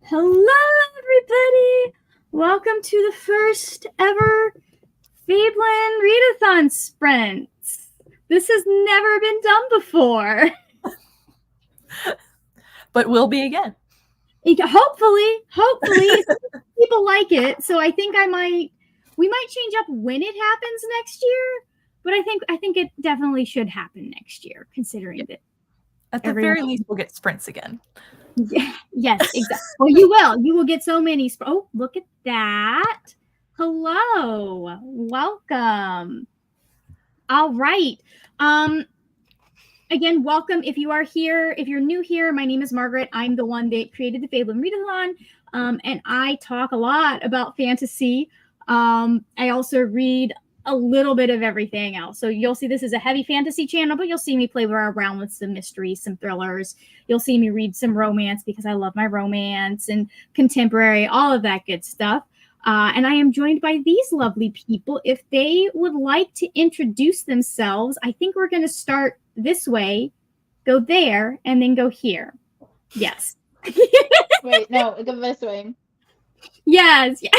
Hello, everybody! Welcome to the first ever Fablen Readathon Sprints. This has never been done before. But will be again. Hopefully, people like it. So I think we might change up when it happens next year. But I think it definitely should happen next year, considering that. At the very least, we'll get sprints again. Yeah, yes, exactly. Well, you will. You will get so many. Oh, look at that. Hello. Welcome. All right. Again, welcome. If you are here, if you're new here, my name is Margaret. I'm the one that created the Fablen Readathon. And I talk a lot about fantasy. I also read a little bit of everything else. So you'll see this is a heavy fantasy channel, but you'll see me play around with some mysteries, some thrillers. You'll see me read some romance because I love my romance and contemporary, all of that good stuff. And I am joined by these lovely people. If they would like to introduce themselves, I think we're going to start this way, go there, and then go here. Yes. Wait, no, go this way. Yes. Yeah.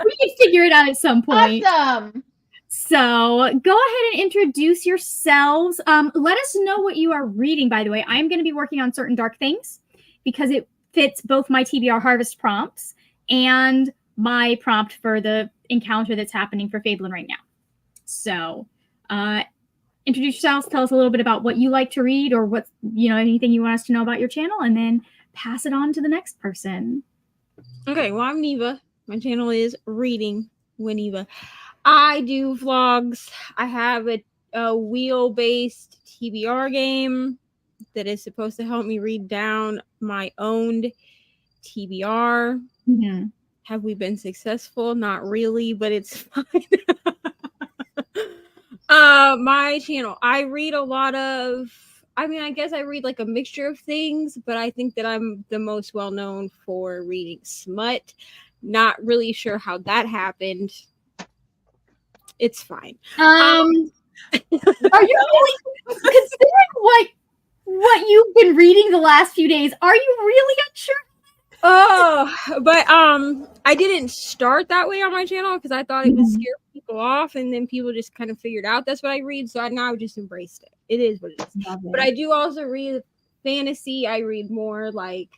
We can figure it out at some point. Awesome. So go ahead and introduce yourselves. Let us know what you are reading, by the way. I'm going to be working on Certain Dark Things because it fits both my TBR Harvest prompts and my prompt for the encounter that's happening for Fablen right now. So introduce yourselves, tell us a little bit about what you like to read or what, anything you want us to know about your channel, and then pass it on to the next person. Okay, well, I'm Neva. My channel is Reading with Neva. I do vlogs. I have a wheel-based TBR game that is supposed to help me read down my owned TBR. Mm-hmm. Have we been successful? Not really, but it's fine. My channel, I read a lot of, I guess I read like a mixture of things, but I think that I'm the most well-known for reading smut. Not really sure how that happened. It's fine. Are you really considering what you've been reading the last few days? Are you really unsure? Oh, but I didn't start that way on my channel because I thought it would scare people off, and then people just kind of figured out that's what I read. So I now just embraced it. It is what it is. But I do also read fantasy. I read more like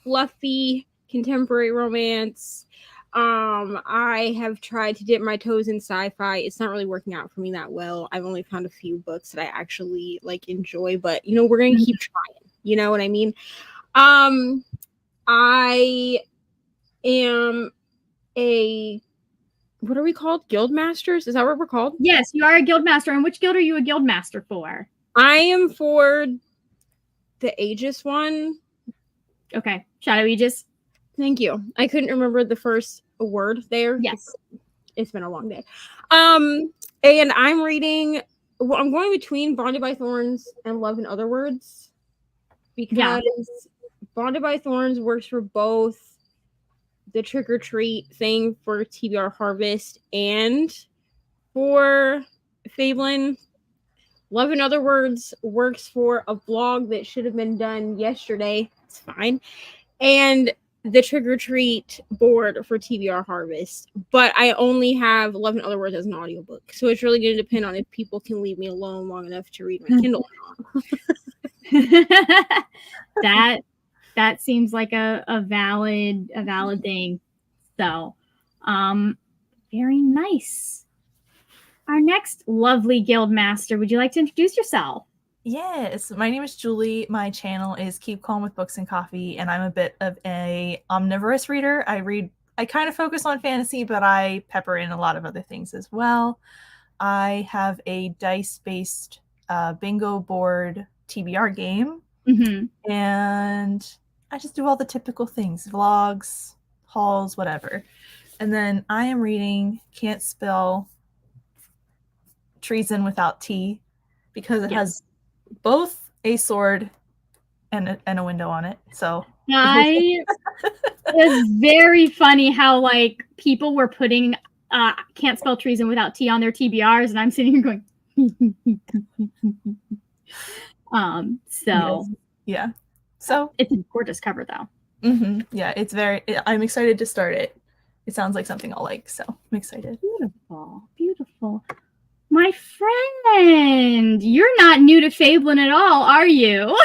fluffy contemporary romance. I have tried to dip my toes in sci-fi. It's not really working out for me that well. I've only found a few books that I actually like enjoy, but we're gonna keep trying. You know what I mean? I am what are we called? Guild masters? Is that what we're called? Yes, you are a guild master. And which guild are you a guild master for? I am for the Aegis one. Okay, Shadow Aegis. Thank you. I couldn't remember the first word there. Yes. It's been a long day. And I'm reading, well, I'm going between Bonded by Thorns and Love in Other Words because Bonded by Thorns works for both the trick or treat thing for TBR Harvest and for Fablen. Love in Other Words works for a vlog that should have been done yesterday. It's fine. And the trick or treat board for TBR Harvest, but I only have Love in Other Words as an audiobook, so it's really going to depend on if people can leave me alone long enough to read my Kindle or not. That seems like a valid thing. So, very nice. Our next lovely guild master, would you like to introduce yourself? Yes, my name is Julie. My channel is Keep Calm with Books and Coffee, and I'm a bit of a omnivorous reader. I kind of focus on fantasy, but I pepper in a lot of other things as well. I have a dice-based bingo board TBR game, and I just do all the typical things, vlogs, hauls, whatever. And then I am reading Can't Spell Treason Without T because it has both a sword and a window on it. So it was very funny how like people were putting Can't Spell Treason Without T on their TBRs, and I'm sitting here going so yeah. So it's a gorgeous cover though. Yeah, it's very. I'm excited to start it. It sounds like something I'll like, so I'm excited. Beautiful, beautiful. My friend, you're not new to Fablen at all, are you?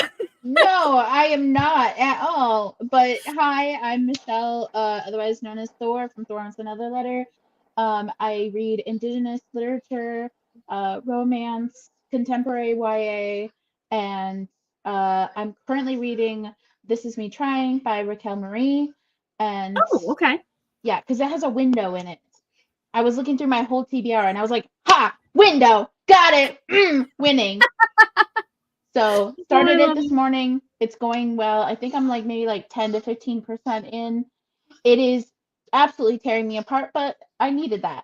No, I am not at all. But hi, I'm Michelle, otherwise known as Thor from Thor Wants Another Letter. I read Indigenous literature, romance, contemporary YA, and I'm currently reading This Is Me Trying by Raquel Marie. And Oh, okay. yeah, because it has a window in it. I was looking through my whole TBR and I was like, ha, window, got it, winning. So started it this morning. It's going well. I think I'm like maybe like 10 to 15% in. It is absolutely tearing me apart, but I needed that.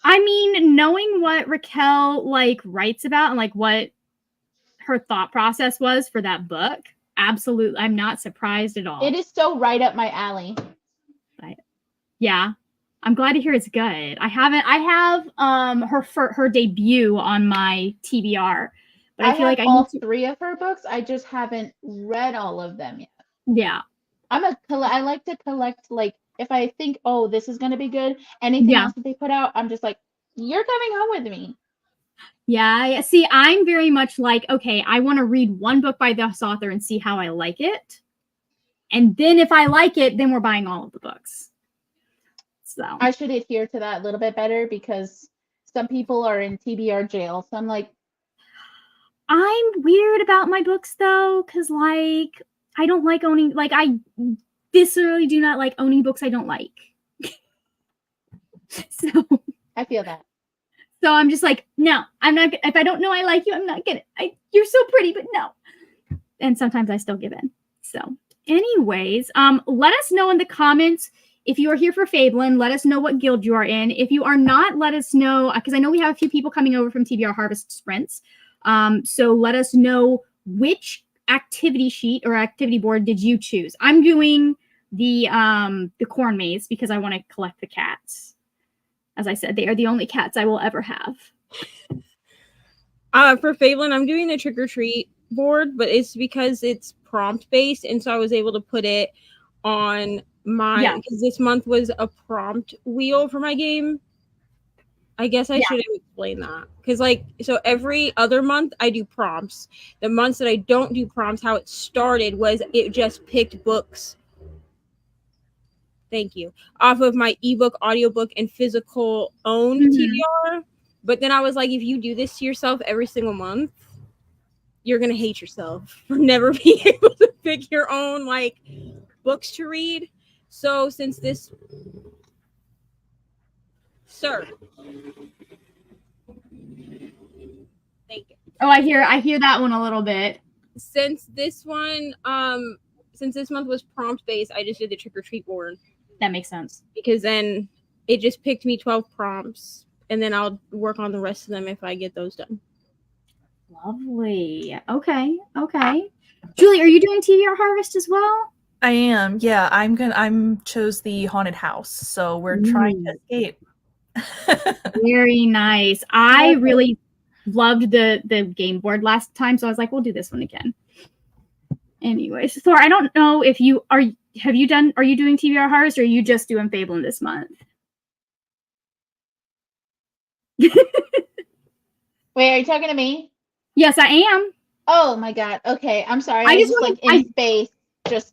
I mean, knowing what Raquel like writes about and like what her thought process was for that book, absolutely, I'm not surprised at all. It is so right up my alley. Yeah, I'm glad to hear it's good. I have her debut on my TBR, but I feel like I all need to... 3 of her books. I just haven't read all of them yet. Yeah, I like to collect, like, if I think, oh, this is gonna be good, anything else that they put out, I'm just like, you're coming home with me. Yeah, see, I'm very much like, okay, I want to read one book by this author and see how I like it. And then if I like it, then we're buying all of the books. So I should adhere to that a little bit better because some people are in TBR jail. So I'm like, I'm weird about my books though, because like I don't like owning, like I viscerally do not like owning books I don't like. So I feel that. So I'm just like, no, I'm not. If I don't know I like you, I'm not gonna. You're so pretty, but no. And sometimes I still give in. So, anyways, let us know in the comments if you are here for Fablen. Let us know what guild you are in. If you are not, let us know because I know we have a few people coming over from TBR Harvest Sprints. So let us know activity sheet or activity board did you choose. I'm doing the corn maze because I want to collect the cats. As I said, they are the only cats I will ever have. For Fablen, I'm doing the trick or treat board, but it's because it's prompt based, and so I was able to put it on my because this month was a prompt wheel for my game. I guess I should have explained that because, like, so every other month I do prompts. The months that I don't do prompts, how it started was it just picked books. Thank you. Off of my ebook, audiobook, and physical owned TBR. But then I was like, if you do this to yourself every single month, you're going to hate yourself for never being able to pick your own, like, books to read. So since this... Sir. Thank you. Oh, I hear that one a little bit. Since this one, since this month was prompt based, I just did the trick or treat board. That makes sense. Because then it just picked me 12 prompts, and then I'll work on the rest of them if I get those done. Lovely. Okay. Julie, are you doing TBR Harvest as well? I am. Yeah, I'm chose the haunted house, so we're trying to escape. Very nice. I really loved the game board last time, so I was like, we'll do this one again. Anyways, Thor, I don't know if you are. Are you doing TBR Harvest or are you just doing Fablen this month? Wait, are you talking to me? Yes, I am. Oh my god. Okay, I'm sorry. I was just like in space. Just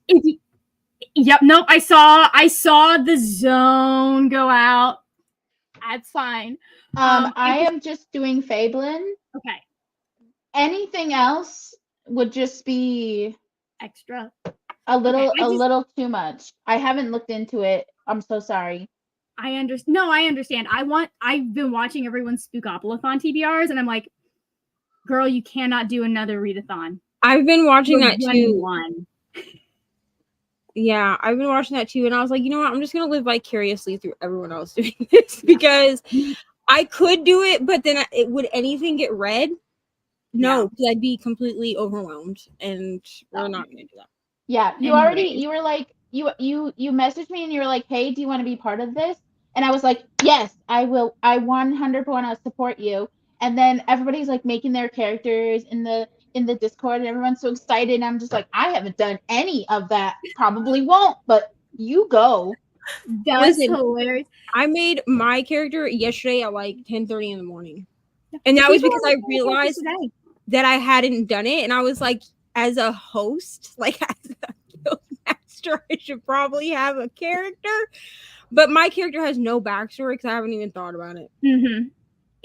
Yep. Nope. I saw the zone go out. That's fine. I am just doing Fablen. Okay. Anything else would just be extra. A little too much. I haven't looked into it. I'm so sorry. I understand. No, I understand. I've been watching everyone's Spookopoly-thon TBRs, and I'm like, girl, you cannot do another readathon. I've been watching that too. Yeah, I've been watching that too, and I was like, you know what? I'm just gonna live vicariously through everyone else doing this because I could do it, but then would anything get read? No, because I'd be completely overwhelmed, and we're not gonna do that. Yeah, you were like, you messaged me and you were like, hey, do you want to be part of this? And I was like, yes, I will. I 100% want to support you. And then everybody's like making their characters in the in the Discord and everyone's so excited. And I'm just like, I haven't done any of that. Probably won't, but you go. That's Listen, hilarious. I made my character yesterday at like 10:30 in the morning. And that was because I realized that I hadn't done it. And I was like, as a host, like as a guild master, I should probably have a character. But my character has no backstory because I haven't even thought about it. Mm-hmm.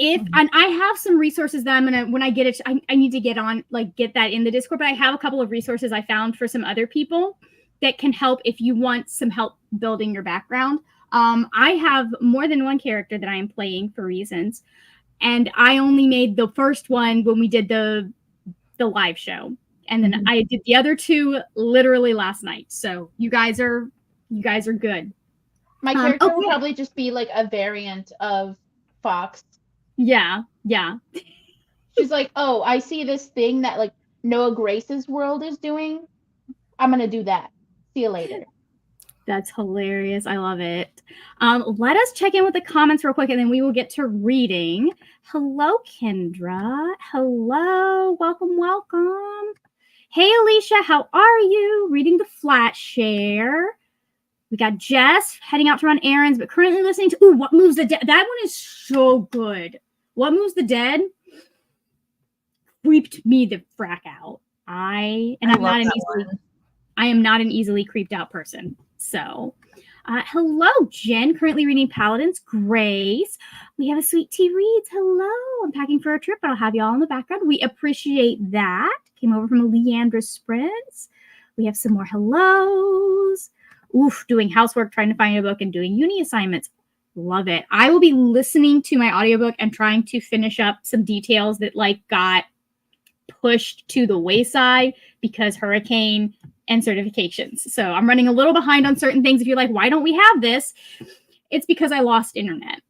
And I have some resources that I'm gonna, when I get it, I need to get that in the Discord, but I have a couple of resources I found for some other people that can help if you want some help building your background. I have more than one character that I am playing for reasons, and I only made the first one when we did the live show, and then I did the other two literally last night. So you guys are good. My character will probably just be like a variant of Fox. Yeah. She's like, oh, I see this thing that like Noah Grace's world is doing. I'm gonna do that. See you later. That's hilarious. I love it. Let us check in with the comments real quick, and then we will get to reading. Hello, Kendra. Hello. Welcome. Hey, Alicia. How are you? Reading the flat share. We got Jess heading out to run errands, but currently listening to What Moves the Dead. That one is so good. What Moves the Dead creeped me the frack out. I am not an easily creeped out person. So, hello, Jen. Currently reading Paladins. Grace. We have a Sweet Tea Reads. Hello. I'm packing for a trip, but I'll have you all in the background. We appreciate that. Came over from a Leandra Sprints. We have some more hellos. Oof, doing housework, trying to find a book, and doing uni assignments. Love it. I will be listening to my audiobook and trying to finish up some details that got pushed to the wayside because hurricane and certifications. So I'm running a little behind on certain things. If you're like, why don't we have this? It's because I lost internet.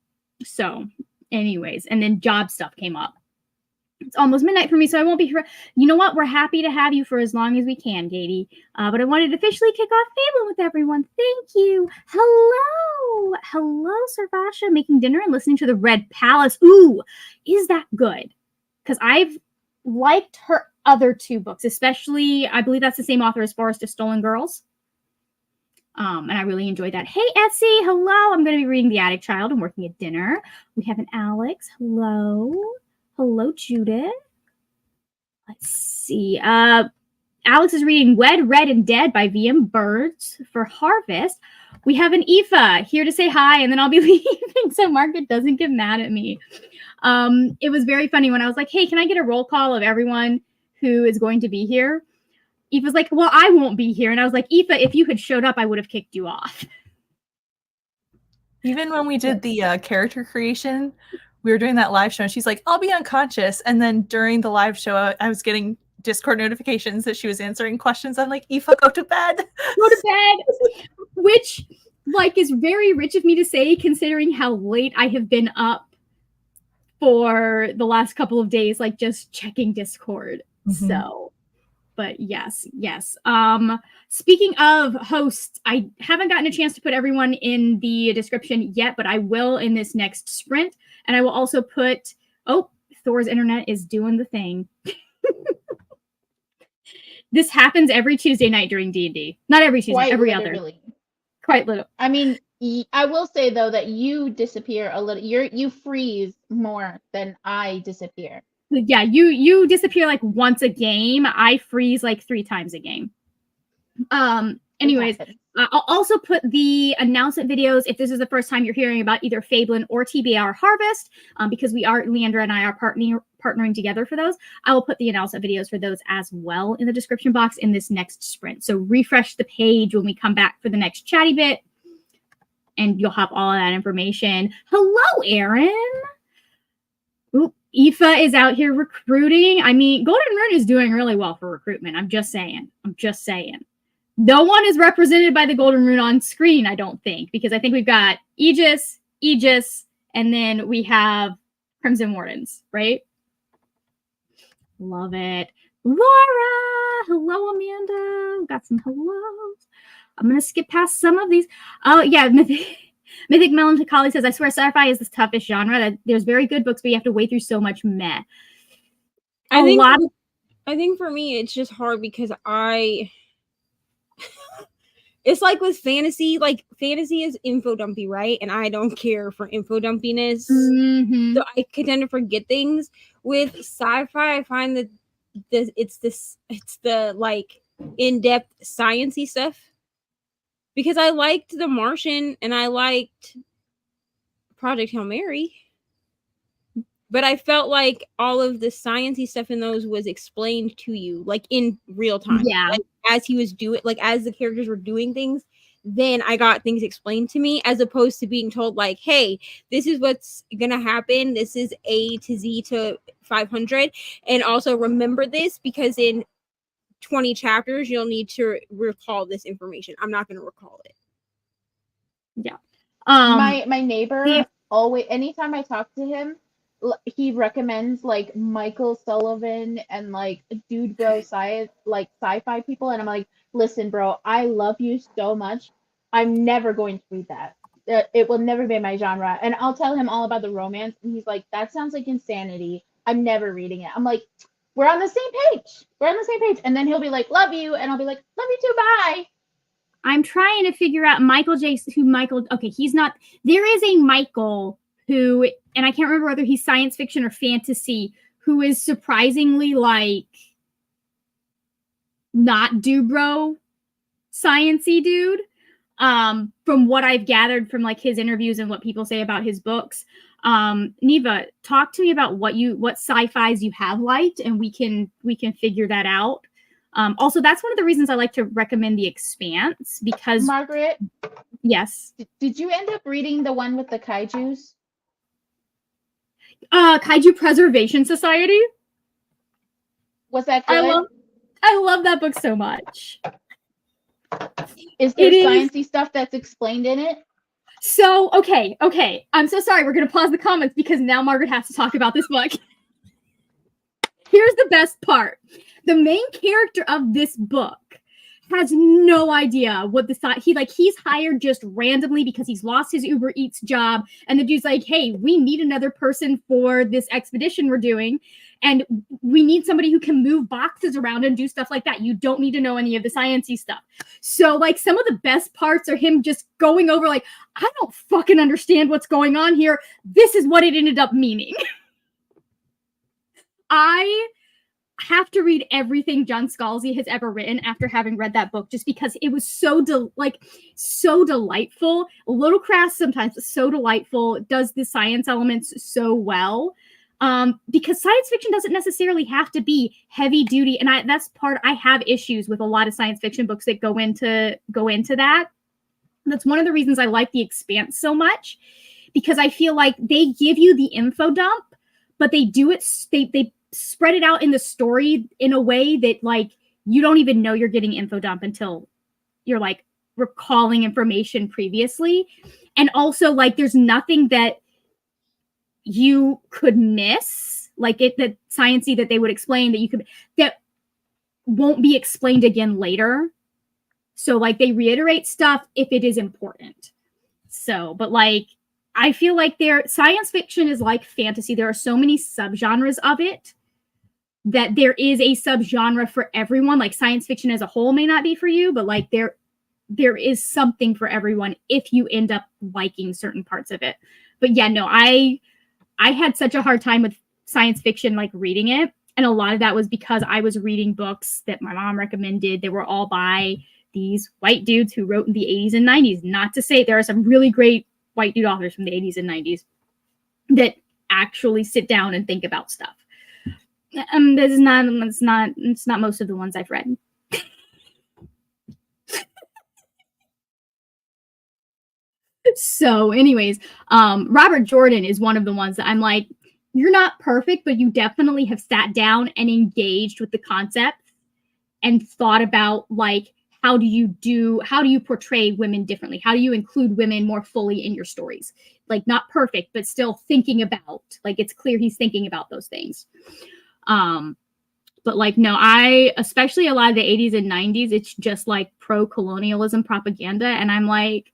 So anyways, and then job stuff came up. It's almost midnight for me, so I won't be here. You know what? We're happy to have you for as long as we can, Katie. But I wanted to officially kick off Fablen with everyone. Thank you. Hello, Servasha, making dinner and listening to the Red Palace. Ooh, is that good? Because I've liked her other two books, especially, I believe that's the same author as Forest of Stolen Girls. And I really enjoyed that. Hey, Etsy, hello. I'm going to be reading The Attic Child and working at dinner. We have an Alex. Hello, Judith. Let's see. Alex is reading Wed, Red, and Dead by VM Birds for Harvest. We have an Aoife here to say hi, and then I'll be leaving so Margaret doesn't get mad at me. It was very funny when I was like, hey, can I get a roll call of everyone who is going to be here? Aoife's like, well, I won't be here. And I was like, Aoife, if you had showed up, I would have kicked you off. Even when we did the character creation, we were doing that live show, and she's like, I'll be unconscious. And then during the live show, I was getting Discord notifications that she was answering questions. I'm like, Aoife, go to bed. Go to bed. Which, is very rich of me to say, considering how late I have been up for the last couple of days, just checking Discord. Mm-hmm. So, but yes. Speaking of hosts, I haven't gotten a chance to put everyone in the description yet, but I will in this next sprint. And I will also put, Thor's internet is doing the thing. This happens every Tuesday night during D&D. Not every Tuesday, every other. Quite literally. I mean, I will say, though, that you disappear a little. You freeze more than I disappear. Yeah, you disappear once a game. I freeze 3 times a game. Anyways, I'll also put the announcement videos if this is the first time you're hearing about either Fablen or TBR Harvest, because Leandra and I are partnering together for those. I will put the announcement videos for those as well in the description box in this next sprint. So refresh the page when we come back for the next chatty bit, and you'll have all of that information. Hello, Aaron. Oop. Aoife is out here recruiting. I mean, Golden Rune is doing really well for recruitment. I'm just saying. No one is represented by the Golden Rune on screen, I don't think, because I think we've got Aegis, and then we have Crimson Wardens, right? Love it. Laura! Hello, Amanda. We've got some hellos. I'm going to skip past some of these. Oh, yeah. Mythic Melancholy says, I swear sci-fi is the toughest genre. There's very good books, but you have to wade through so much meh. I I think for me, it's just hard because it's like with fantasy, like fantasy is info dumpy, right? And I don't care for info dumpiness. Mm-hmm. So I could tend to forget things. With sci-fi, I find that it's the like in-depth sciencey stuff. Because I liked The Martian and I liked Project Hail Mary. But I felt like all of the sciencey stuff in those was explained to you, like in real time. Yeah. Like, as he was doing, like as the characters were doing things, then I got things explained to me, as opposed to being told like, "Hey, this is what's gonna happen. This is A to Z to 500, and also remember this because in 20 chapters you'll need to recall this information." I'm not gonna recall it. Yeah. My neighbor always, anytime I talk to him, he recommends like Michael Sullivan and like dude bro science, like sci-fi people, and I'm like, listen, bro, I love you so much. I'm never going to read that. It will never be my genre. And I'll tell him all about the romance, and he's like, that sounds like insanity. I'm never reading it. I'm like, we're on the same page. We're on the same page. And then he'll be like, love you, and I'll be like, love you too, bye. I'm trying to figure out okay, he's not, there is a Michael who, and I can't remember whether he's science fiction or fantasy, who is surprisingly like not Dubro sciencey dude. From what I've gathered from like his interviews and what people say about his books. Neva, talk to me about what sci-fis you have liked, and we can figure that out. Also, that's one of the reasons I like to recommend The Expanse, because Margaret, yes, did you end up reading the one with the kaijus? Kaiju Preservation Society. Was that good? I love that book so much. Is there sciencey stuff that's explained in it? So, okay. I'm so sorry. We're going to pause the comments because now Margaret has to talk about this book. Here's the best part. The main character of this book has no idea what he's hired just randomly because he's lost his Uber Eats job, and the dude's like, hey, we need another person for this expedition we're doing, and we need somebody who can move boxes around and do stuff like that. You don't need to know any of the sciencey stuff. So like some of the best parts are him just going over like, I don't fucking understand what's going on here. This is what it ended up meaning. I have to read everything John Scalzi has ever written after having read that book, just because it was so delightful. A little crass sometimes, but so delightful. It does the science elements so well. Because science fiction doesn't necessarily have to be heavy duty, and I have issues with a lot of science fiction books that go into that. That's one of the reasons I like The Expanse so much, because I feel like they give you the info dump, but they do it. They spread it out in the story in a way that like you don't even know you're getting info dump until you're like recalling information previously. And also like there's nothing that you could miss, like that sciencey that they would explain that won't be explained again later. So like they reiterate stuff if it is important. So, but like I feel like science fiction is like fantasy. There are so many subgenres of it that there is a subgenre for everyone. Like science fiction as a whole may not be for you, but like there is something for everyone if you end up liking certain parts of it. But yeah, no, I had such a hard time with science fiction, like reading it. And a lot of that was because I was reading books that my mom recommended. They were all by these white dudes who wrote in the 80s and 90s. Not to say there are some really great white dude authors from the 80s and 90s that actually sit down and think about stuff. It's not most of the ones I've read. So anyways, Robert Jordan is one of the ones that I'm like, you're not perfect, but you definitely have sat down and engaged with the concept and thought about like, how do you portray women differently? How do you include women more fully in your stories? Like not perfect, but still thinking about, like, it's clear he's thinking about those things. But like, no, especially a lot of the 80s and 90s, it's just like pro-colonialism propaganda. And I'm like,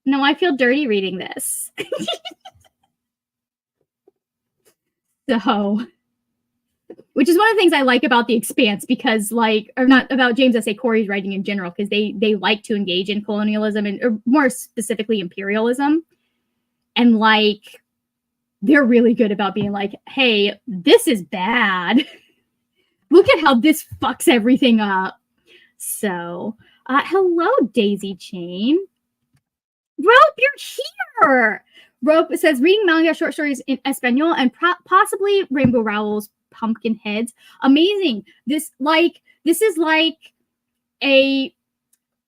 no, I feel dirty reading this. So which is one of the things I like about The Expanse, because or not about James S.A. Corey's writing in general, because they like to engage in colonialism or more specifically imperialism. And they're really good about being like, hey, this is bad. Look at how this fucks everything up. So, hello, Daisy Chain. Rope, you're here. Rope says, reading manga short stories in Espanol and possibly Rainbow Rowell's Pumpkin Heads. Amazing. This is like a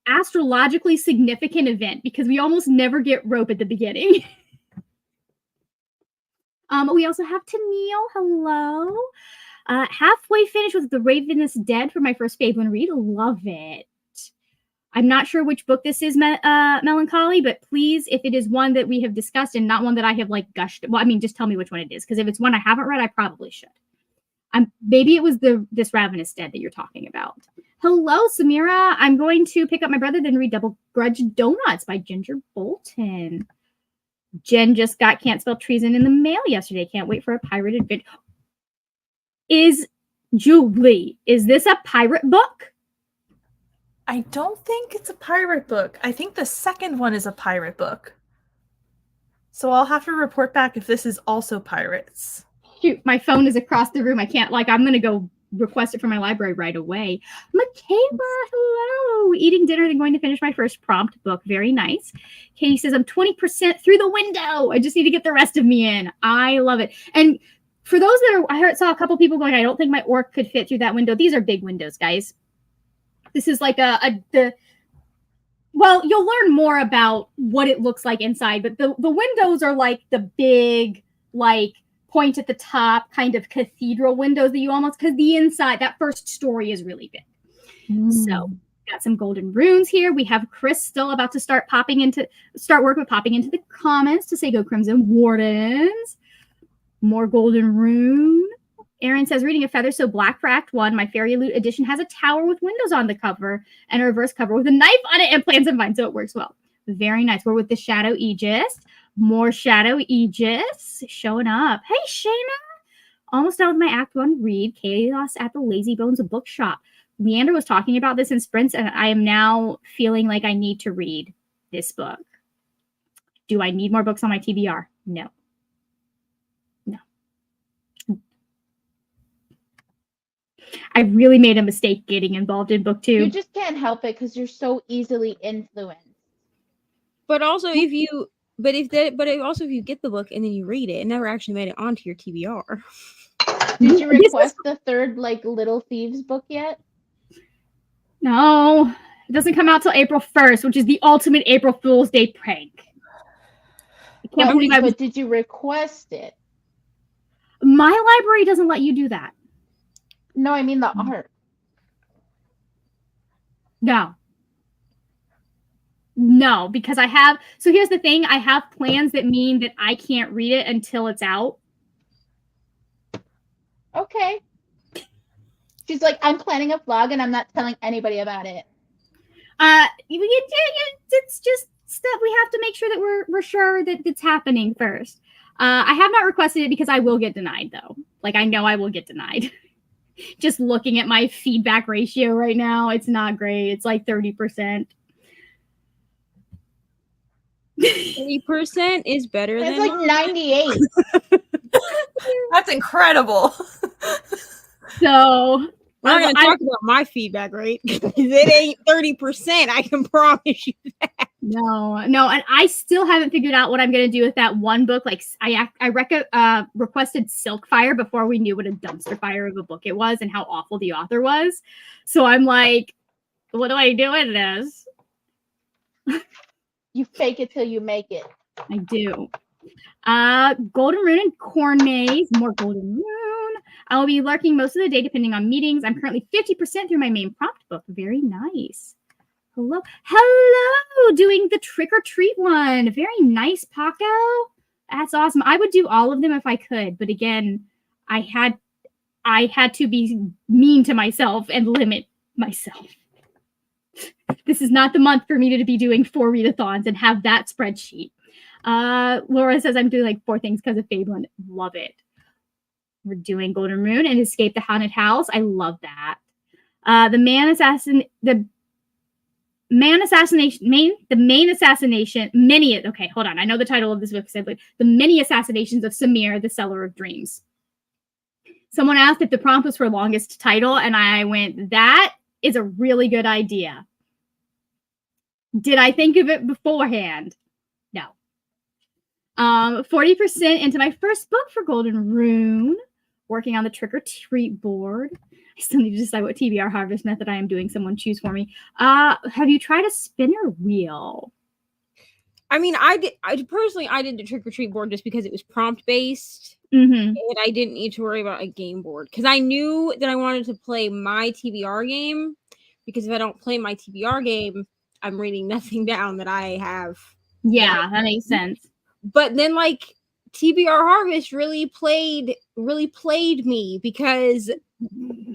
astrologically significant event, because we almost never get Rope at the beginning. We also have Tennille. Hello. Halfway finished with The Raven is Dead for my first Fablen read. Love it. I'm not sure which book this is, Melancholy, but please, if it is one that we have discussed and not one that I have gushed, well, I mean, just tell me which one it is, because if it's one I haven't read, I probably should. Maybe it was this Ravenous Dead that you're talking about. Hello, Samira. I'm going to pick up my brother, then read Double Grudge Donuts by Ginger Bolton. Jen just got Can't Spell Treason in the mail yesterday. Can't wait for a pirated vid. Julie, is this a pirate book? I don't think it's a pirate book. I think the second one is a pirate book. So I'll have to report back if this is also pirates. Shoot, my phone is across the room. I can't, I'm going to go request it from my library right away. Michaela, hello. Eating dinner, then going to finish my first prompt book. Very nice. Katie says, I'm 20% through the window. I just need to get the rest of me in. I love it. And for those that I saw a couple people going, I don't think my orc could fit through that window. These are big windows, guys. This is well, you'll learn more about what it looks like inside, but the windows are the big, point at the top kind of cathedral windows that you almost, because the inside, that first story is really big. So got some golden runes here. We have Chris still about to start popping into the comments to say go Crimson Wardens. More golden rune. Aaron says, reading A Feather So Black for Act 1, my Fairy Loot edition has a tower with windows on the cover and a reverse cover with a knife on it and plants and vines, so it works well. Very nice. We're with the Shadow Aegis. More Shadow Aegis showing up. Hey, Shayna. Almost done with my Act 1 read, Chaos at the Lazy Bones Bookshop. Leander was talking about this in sprints, and I am now feeling like I need to read this book. Do I need more books on my TBR? No. I really made a mistake getting involved in book 2. You just can't help it because you're so easily influenced. But also, if you get the book and then you read it, it never actually made it onto your TBR. Did you request the third Little Thieves book yet? No, it doesn't come out till April 1st, which is the ultimate April Fool's Day prank. But did you request it? My library doesn't let you do that. No, I mean the art. No, because so here's the thing, I have plans that mean that I can't read it until it's out. Okay. She's like, I'm planning a vlog and I'm not telling anybody about it. It's just stuff we have to make sure that we're sure that it's happening first. I have not requested it because I will get denied, though. I know I will get denied. Just looking at my feedback ratio right now, it's not great. It's 30%. 30% is better than 98. That's incredible. So we're not going to talk about my feedback rate. It ain't 30%. I can promise you that. No, and I still haven't figured out what I'm going to do with that one book. I requested Silkfire before we knew what a dumpster fire of a book it was and how awful the author was. So I'm like, what do I do with this? You fake it till you make it. I do. Golden Rune and Corn Maze. More Golden Rune. I will be lurking most of the day depending on meetings. I'm currently 50% through my main prompt book. Very nice. Hello, doing the trick or treat one. Very nice, Paco. That's awesome. I would do all of them if I could, but again, I had to be mean to myself and limit myself. This is not the month for me to be doing 4 readathons and have that spreadsheet. Laura says I'm doing 4 things because of Fablen. Love it. We're doing Golden Rune and Escape the Haunted House. I love that. The main assassination, okay, hold on. I know the title of this book, The Many Assassinations of Samir, the Seller of Dreams. Someone asked if the prompt was for longest title, and I went, that is a really good idea. Did I think of it beforehand? No. 40% into my first book for Golden Rune, working on the trick or treat board. I still need to decide what TBR harvest method I am doing. Someone choose for me. Have you tried a spinner wheel? I mean, I did the trick or treat board just because it was prompt based. Mm-hmm. And I didn't need to worry about a game board because I knew that I wanted to play my TBR game, because if I don't play my TBR game, I'm reading nothing down that I have. Yeah, that makes sense. But then like TBR Harvest really played me, because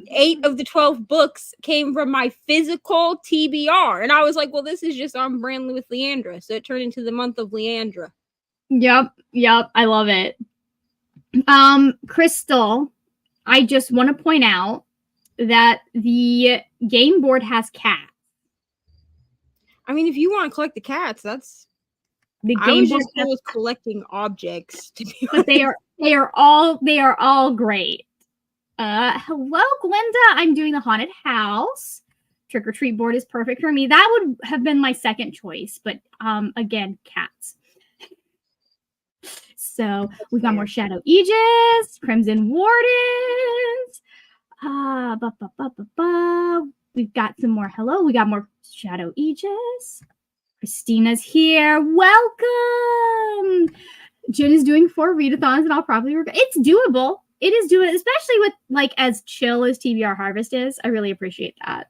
8 of the 12 books came from my physical TBR. And I was like, well, this is just on brand with Leandra. So it turned into the month of Leandra. Yep. I love it. Crystal, I just want to point out that the game board has cats. I mean, if you want to collect the cats, that's the game I was board just was collecting objects, to be but honest. they are all great. Hello, Glinda. I'm doing the haunted house. Trick or treat board is perfect for me. That would have been my second choice, but again, cats. So we've got more Shadow Aegis, Crimson Wardens. We've got some more. Hello, we got more Shadow Aegis. Christina's here. Welcome. Jen is doing 4 readathons, and I'll probably regret. It's doable. It is doable, especially with like as chill as TBR Harvest is. I really appreciate that.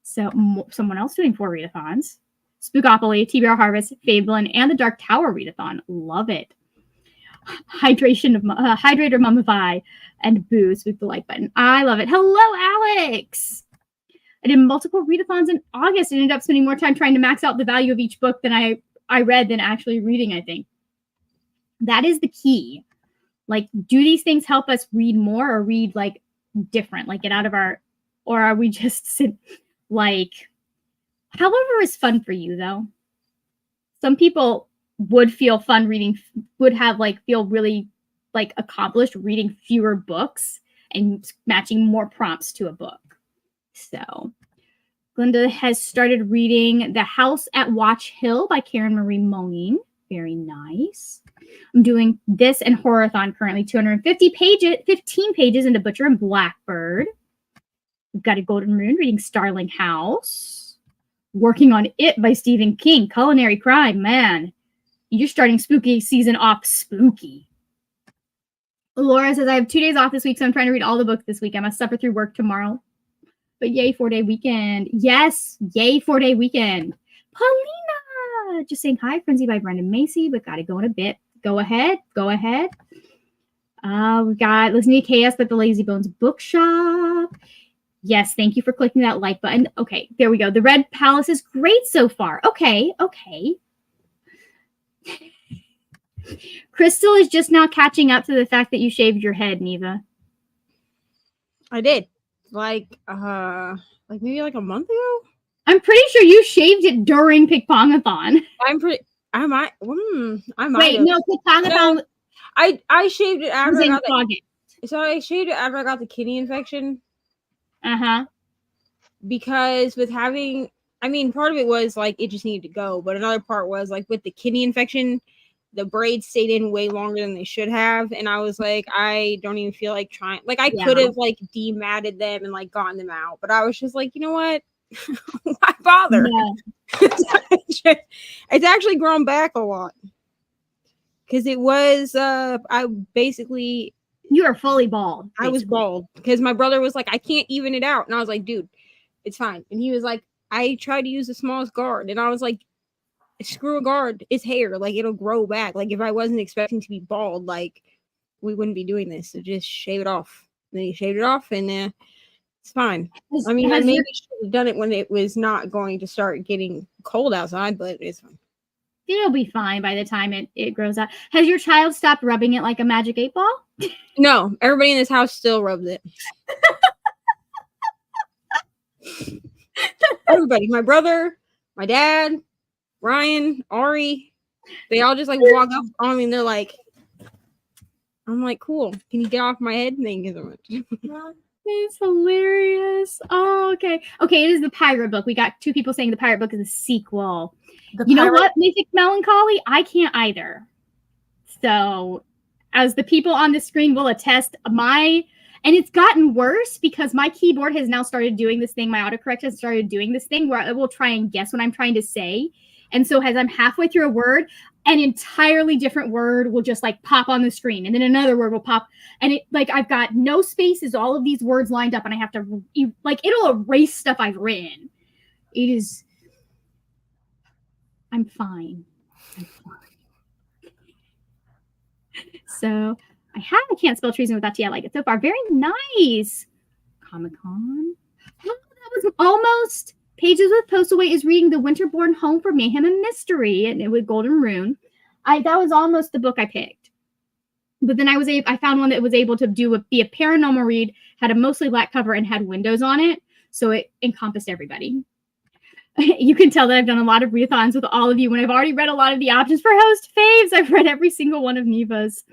So someone else doing 4 readathons. Spookopoly, TBR Harvest, Fablen, and the Dark Tower readathon. Love it. Hydrate or Mummify, and Boost with the like button. I love it. Hello, Alex. I did multiple readathons in August and ended up spending more time trying to max out the value of each book than I read than actually reading, I think. That is the key. Like, do these things help us read more or read like different? Like get out of our, or are we just like, however is fun for you though. Some people would feel fun reading, would have like feel really like accomplished reading fewer books and matching more prompts to a book. So Glinda has started reading The House at Watch Hill by Karen Marie Moline. Very nice. I'm doing this and Horathon currently, 250 pages, 15 pages into Butcher and Blackbird. We've got a Golden Rune reading Starling House. Working on It by Stephen King. Culinary crime, man. You're starting spooky season off spooky. Laura says, I have 2 days off this week, so I'm trying to read all the books this week. I must suffer through work tomorrow. But yay, 4-day weekend. Yes, yay, 4-day weekend. Paulina! Just saying hi, Frenzy by Brendan Macy, but gotta go in a bit. Go ahead. We got listening to Chaos at the Lazy Bones Bookshop. Yes, thank you for clicking that like button. Okay, there we go. The Red Palace is great so far. Okay. Crystal is just now catching up to the fact that you shaved your head, Neva. I did. Like maybe like a month ago? I'm pretty sure you shaved it during Pickpongathon. I might. Wait, no, Pickpongathon. I shaved it after I got August. So I shaved it after I got the kidney infection. Because with having, I mean, part of it was like it just needed to go, but another part was like with the kidney infection, the braids stayed in way longer than they should have, and I was like, I don't even feel like trying. Like I could have like dematted them and like gotten them out, but I was just like, you know what? Why bother? Yeah. It's actually grown back a lot because it was I basically. You are fully bald. Basically. I was bald because my brother was like, I can't even it out, and I was like, dude, it's fine. And he was like, I tried to use the smallest guard, and I was like, screw a guard, it's hair, like it'll grow back. Like if I wasn't expecting to be bald, like we wouldn't be doing this. So just shave it off. And then he shaved it off, and it's fine. I mean, I maybe should have done it when it was not going to start getting cold outside, but it's fine. It'll be fine by the time it grows up. Has your child stopped rubbing it like a magic 8-ball? No, everybody in this house still rubs it. Everybody, my brother, my dad, Ryan, Ari, they all just like walk up on me and they're like, I'm like, cool. Can you get off my head? Thank you so much. It's hilarious. Oh, okay. Okay, it is the pirate book. We got 2 people saying the pirate book is a sequel. You know what? Mythic Melancholy? I can't either. So, as the people on the screen will attest, and it's gotten worse because my keyboard has now started doing this thing. My autocorrect has started doing this thing where it will try and guess what I'm trying to say. And so as I'm halfway through a word, an entirely different word will just like pop on the screen. And then another word will pop. And it like I've got no spaces, all of these words lined up, and I have to like it'll erase stuff I've written. It is. I'm fine. So I can't spell treason without T. I like it so far. Very nice. Comic-Con. Oh, that was almost Pages with Postaway is reading The Winterborn Home for Mayhem and Mystery and with Golden Rune. That was almost the book I picked. But then I found one that was able to be a paranormal read, had a mostly black cover and had windows on it. So it encompassed everybody. You can tell that I've done a lot of readathons with all of you when I've already read a lot of the options for host faves. I've read every single one of Neva's.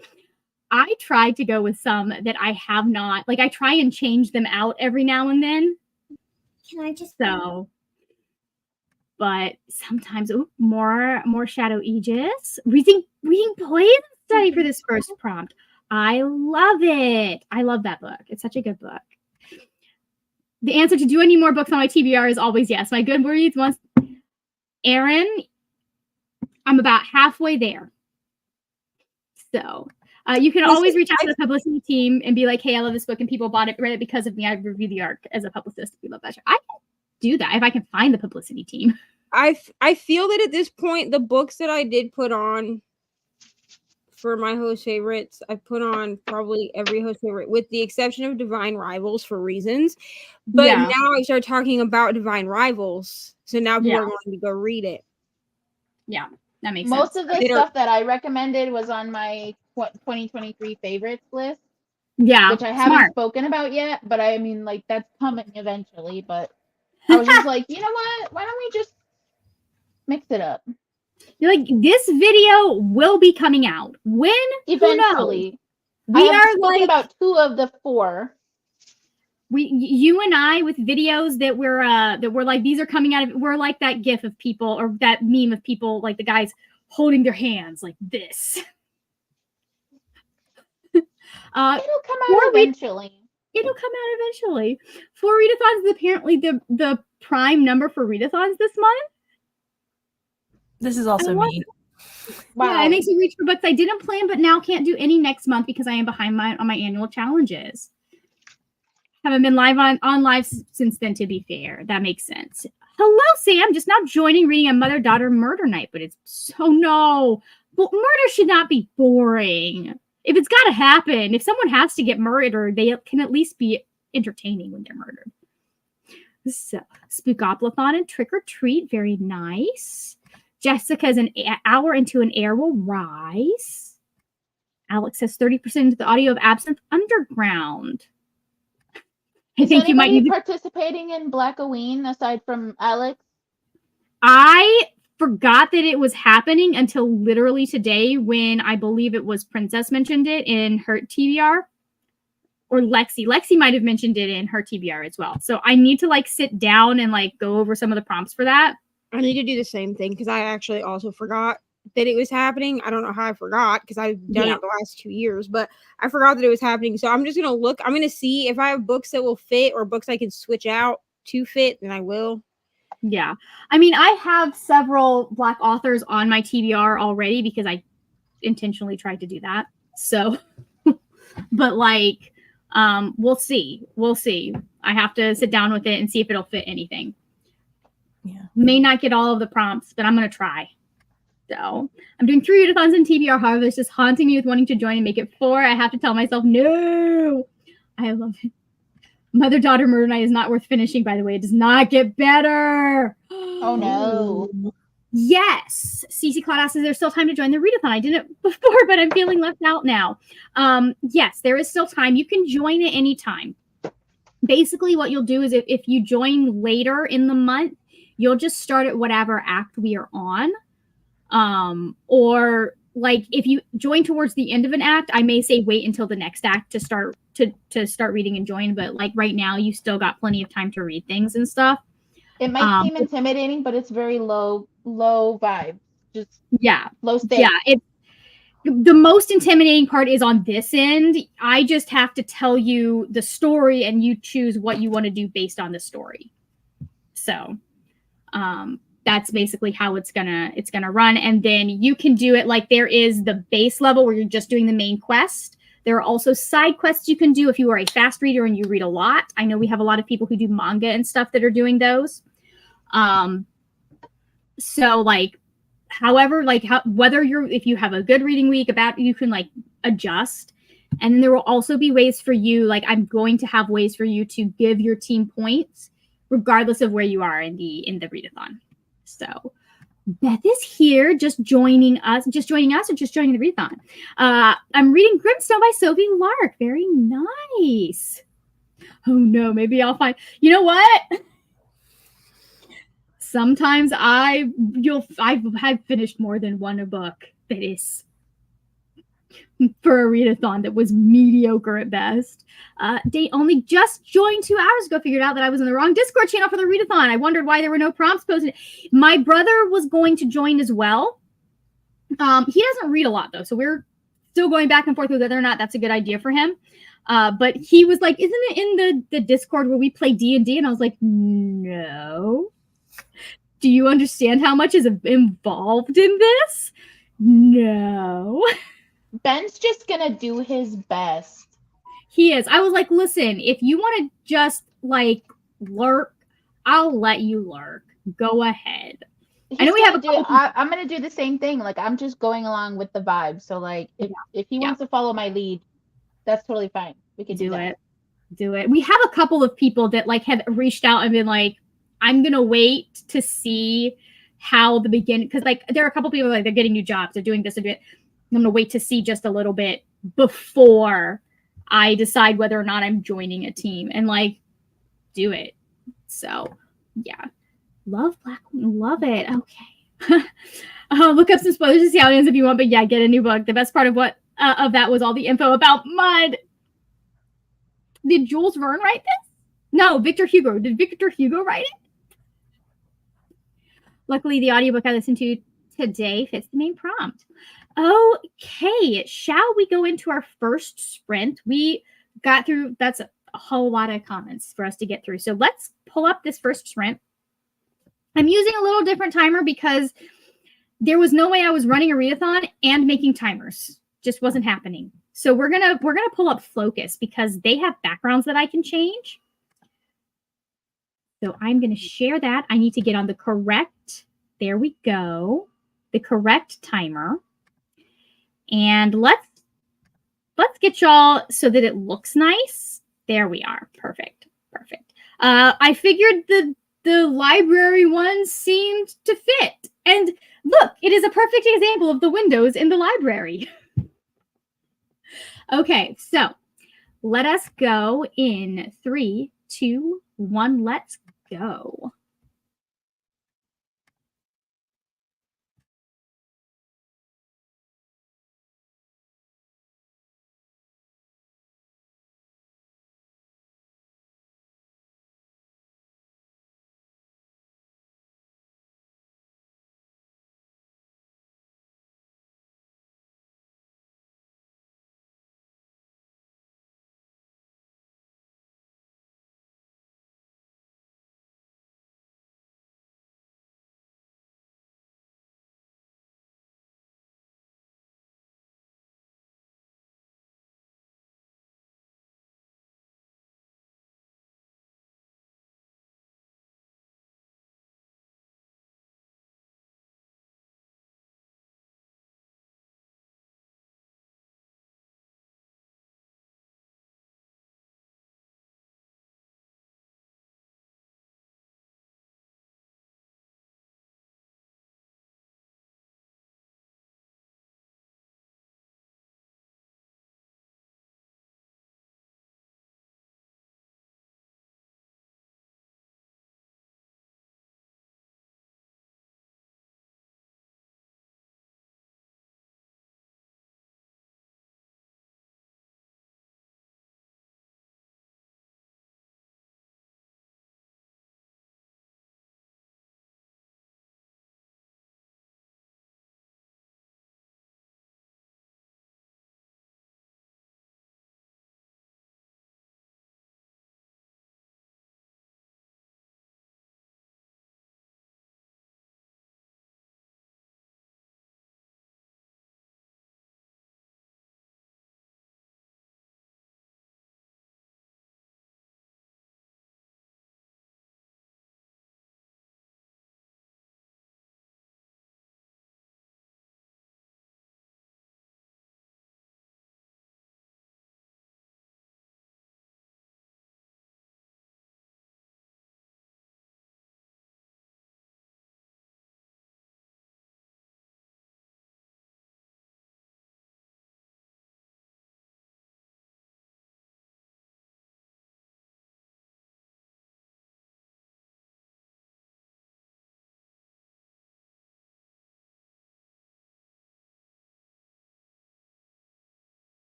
I tried to go with some that I have not. Like I try and change them out every now and then. Can I just but sometimes more Shadow Aegis. Reading Poison Study for this first prompt. I love it. I love that book. It's such a good book. The answer to do any more books on my TBR is always yes. My good reads once. Aaron, I'm about halfway there. So you can always reach out to the publicity team and be like, hey, I love this book and people read it because of me. I reviewed the arc as a publicist. We love that show. I can do that if I can find the publicity team. I feel that at this point, the books that I did put on for my host favorites, I put on probably every host favorite with the exception of Divine Rivals for reasons. But now I start talking about Divine Rivals. So now people are going to go read it. Yeah, that makes sense. Most of the stuff that I recommended was on my 2023 favorites list. Yeah. Which I haven't spoken about yet, but I mean, like, that's coming eventually. But I was just like, you know what? Why don't we just mix it up? You're like, this video will be coming out. When? Eventually. We are like about 2 of the 4. You and I with videos that we're like, these are coming out of, we're like that gif of people or that meme of people, like the guys holding their hands like this. It'll come out eventually. It'll come out eventually. 4 readathons is apparently the prime number for readathons this month. This is also me. Wow. Yeah, it makes me reach for books I didn't plan, but now can't do any next month because I am behind on my annual challenges. Haven't been live on live since then, to be fair. That makes sense. Hello, Sam. Just now joining reading a mother-daughter murder night, but it's so no. Well, murder should not be boring. If it's got to happen, if someone has to get murdered, they can at least be entertaining when they're murdered. So, Spookoplathon and Trick or Treat, very nice. Jessica's an hour into an air will rise. Alex says 30% into the audio of Absinthe Underground. I think you might be participating in Black-Halloween aside from Alex. I forgot that it was happening until literally today when I believe it was Princess mentioned it in her TBR. Or Lexi. Lexi might have mentioned it in her TBR as well. So I need to like sit down and like go over some of the prompts for that. I need to do the same thing because I actually also forgot that it was happening. I don't know how I forgot because I've done it the last 2 years, but I forgot that it was happening. So I'm just going to look. I'm going to see if I have books that will fit or books I can switch out to fit, then I will. Yeah. I mean, I have several Black authors on my TBR already because I intentionally tried to do that. So, but like, we'll see. We'll see. I have to sit down with it and see if it'll fit anything. Yeah. May not get all of the prompts, but I'm going to try. So I'm doing 3 readathons in TBR. However, it's just haunting me with wanting to join and make it 4. I have to tell myself, no. I love it. Mother-Daughter Murder Night is not worth finishing, by the way. It does not get better. Oh, no. Yes, CC Cloud asks, is there still time to join the readathon? I didn't before, but I'm feeling left out now. Yes, there is still time. You can join at any time. Basically, what you'll do is if you join later in the month, you'll just start at whatever act we are on. Or like if you join towards the end of an act, I may say wait until the next act to start reading and join. But like right now, you still got plenty of time to read things and stuff. It might seem intimidating, but it's very low vibe. Just low stakes. Yeah, it's the most intimidating part is on this end. I just have to tell you the story and you choose what you want to do based on the story. So that's basically how it's gonna run. And then you can do it like there is the base level where you're just doing the main quest. There are also side quests you can do if you are a fast reader and you read a lot. I know we have a lot of people who do manga and stuff that are doing those. So like however, like whether if you have a good reading week, you can like adjust. And then there will also be ways for you, like I'm going to have ways for you to give your team points regardless of where you are in the readathon. So Beth is here, just joining us or just joining the readathon. I'm reading Grimstone by Sophie Lark. Very nice. Oh no, maybe I'll find, you know what? Sometimes I've finished more than one book that is for a readathon that was mediocre at best. Date only just joined 2 hours ago, figured out that I was in the wrong Discord channel for the readathon. I wondered why there were no prompts posted. My brother was going to join as well. He doesn't read a lot though, so we're still going back and forth with whether or not that's a good idea for him. But he was like, isn't it in the Discord where we play D&D? And I was like, no. Do you understand how much is involved in this? No. Ben's just gonna do his best. He is. I was like, listen, if you want to just like lurk, I'll let you lurk. Go ahead. I know we have I'm gonna do the same thing. Like I'm just going along with the vibe. So like if he wants to follow my lead, that's totally fine. We can do that. Do it. We have a couple of people that like have reached out and been like, I'm gonna wait to see how the beginning, because like there are a couple people like they're getting new jobs, they're doing this and doing it. I'm gonna wait to see just a little bit before I decide whether or not I'm joining a team and like do it. So yeah, love Black Queen, love it. Okay, look up some spoilers to see how it ends if you want, but yeah, get a new book. The best part of that was all the info about Mud. Did Jules Verne write this? No, Victor Hugo. Did Victor Hugo write it? Luckily, the audiobook I listened to today fits the main prompt. Okay, shall we go into our first sprint? We got through, that's a whole lot of comments for us to get through. So let's pull up this first sprint. I'm using a little different timer because there was no way I was running a readathon and making timers. Just wasn't happening. So we're gonna pull up Focus because they have backgrounds that I can change. So I'm going to share that. I need to get on the correct, there we go, the correct timer. And let's get y'all so that it looks nice. There we are. Perfect. I figured the library one seemed to fit. And look, it is a perfect example of the windows in the library. Okay, so let us go in 3, 2, 1. Let's go.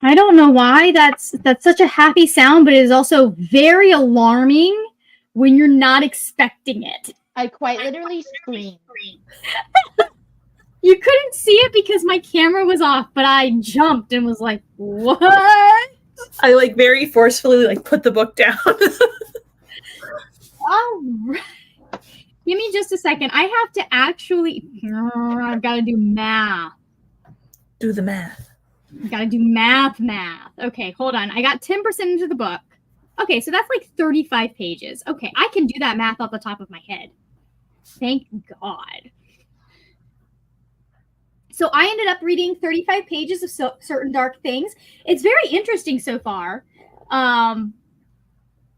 I don't know why that's such a happy sound, but it is also very alarming when you're not expecting it. I quite literally screamed. You couldn't see it because my camera was off, but I jumped and was like, what? I like very forcefully like put the book down. All right. Give me just a second. I have to actually, I've got to do math. Do the math. I've got to do math. Okay, hold on. I got 10% into the book. Okay, so that's like 35 pages. Okay, I can do that math off the top of my head. Thank God. So I ended up reading 35 pages of Certain Dark Things. It's very interesting so far. I'm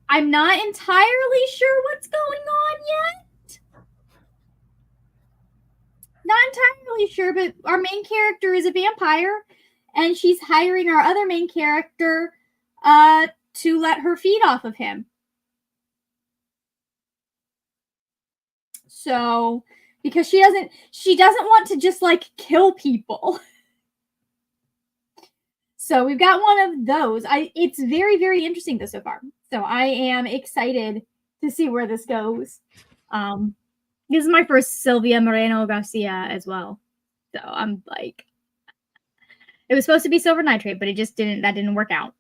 not entirely sure what's going on yet. Not entirely sure, but our main character is a vampire, and she's hiring our other main character to let her feed off of him. So, because she doesn't want to just like kill people. So we've got one of those. It's very, very interesting though so far. So I am excited to see where this goes. This is my first Sylvia Moreno Garcia as well. So I'm like, it was supposed to be Silver Nitrate, but that didn't work out.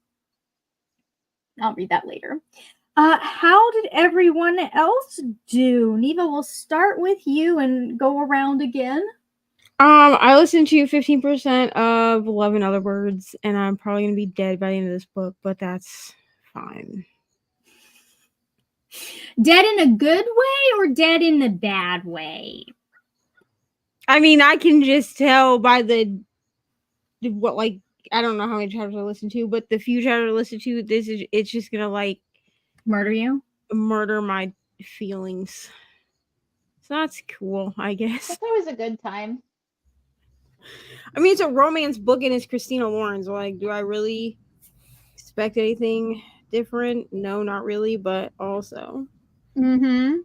I'll read that later. How did everyone else do? Neva, we'll start with you and go around again. I listened to 15% of Love in Other Words, and I'm probably going to be dead by the end of this book, but that's fine. Dead in a good way or dead in a bad way? I mean, I can just tell by I don't know how many chapters I listened to, but the few chapters I listened to, it's just going to like murder you? Murder my feelings. So that's cool, I guess. That's always a good time. I mean, it's a romance book and it's Christina Lauren. So, like, do I really expect anything different? No, not really, but also. Mm-hmm.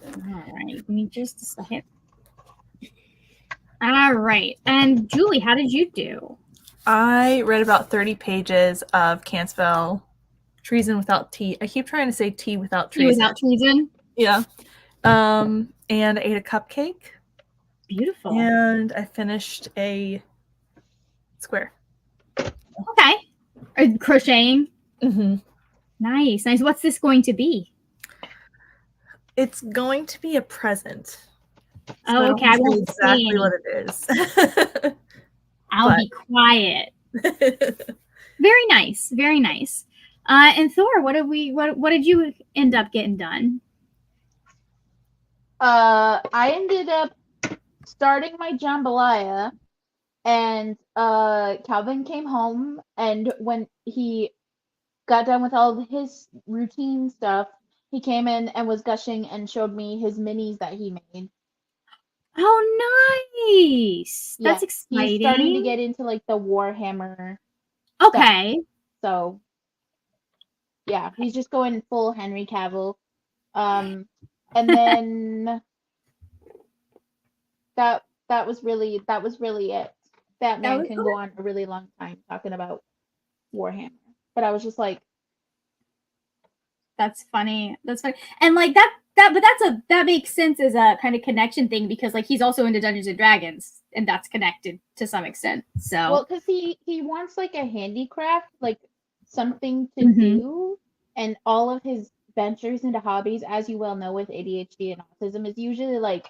All right. Give me just a second. All right. And Julie, how did you do? I read about 30 pages of Can't Spell Treason Without Tea. I keep trying to say tea without treason. Tea without treason? Yeah. And I ate a cupcake. Beautiful. And I finished a square. Okay. Crocheting? Mm-hmm. Nice. What's this going to be? It's going to be a present. So oh, okay. I won't exactly what it is. I'll be quiet. Very nice. Very nice. And Thor, what did you end up getting done? I ended up starting my jambalaya, and Calvin came home, and when he got done with all of his routine stuff, he came in and was gushing and showed me his minis that he made. Oh, nice. Yeah, that's exciting. He's starting to get into like the Warhammer okay stuff. So yeah, he's just going full Henry Cavill. And then that was really it. Batman can go on a really long time talking about Warhammer. But I was just like, that's funny. That's funny. And like that makes sense as a kind of connection thing, because like he's also into Dungeons and Dragons, and that's connected to some extent. So well, because he wants like a handicraft, like something to do, and all of his ventures into hobbies, as you well know, with ADHD and autism, is usually like,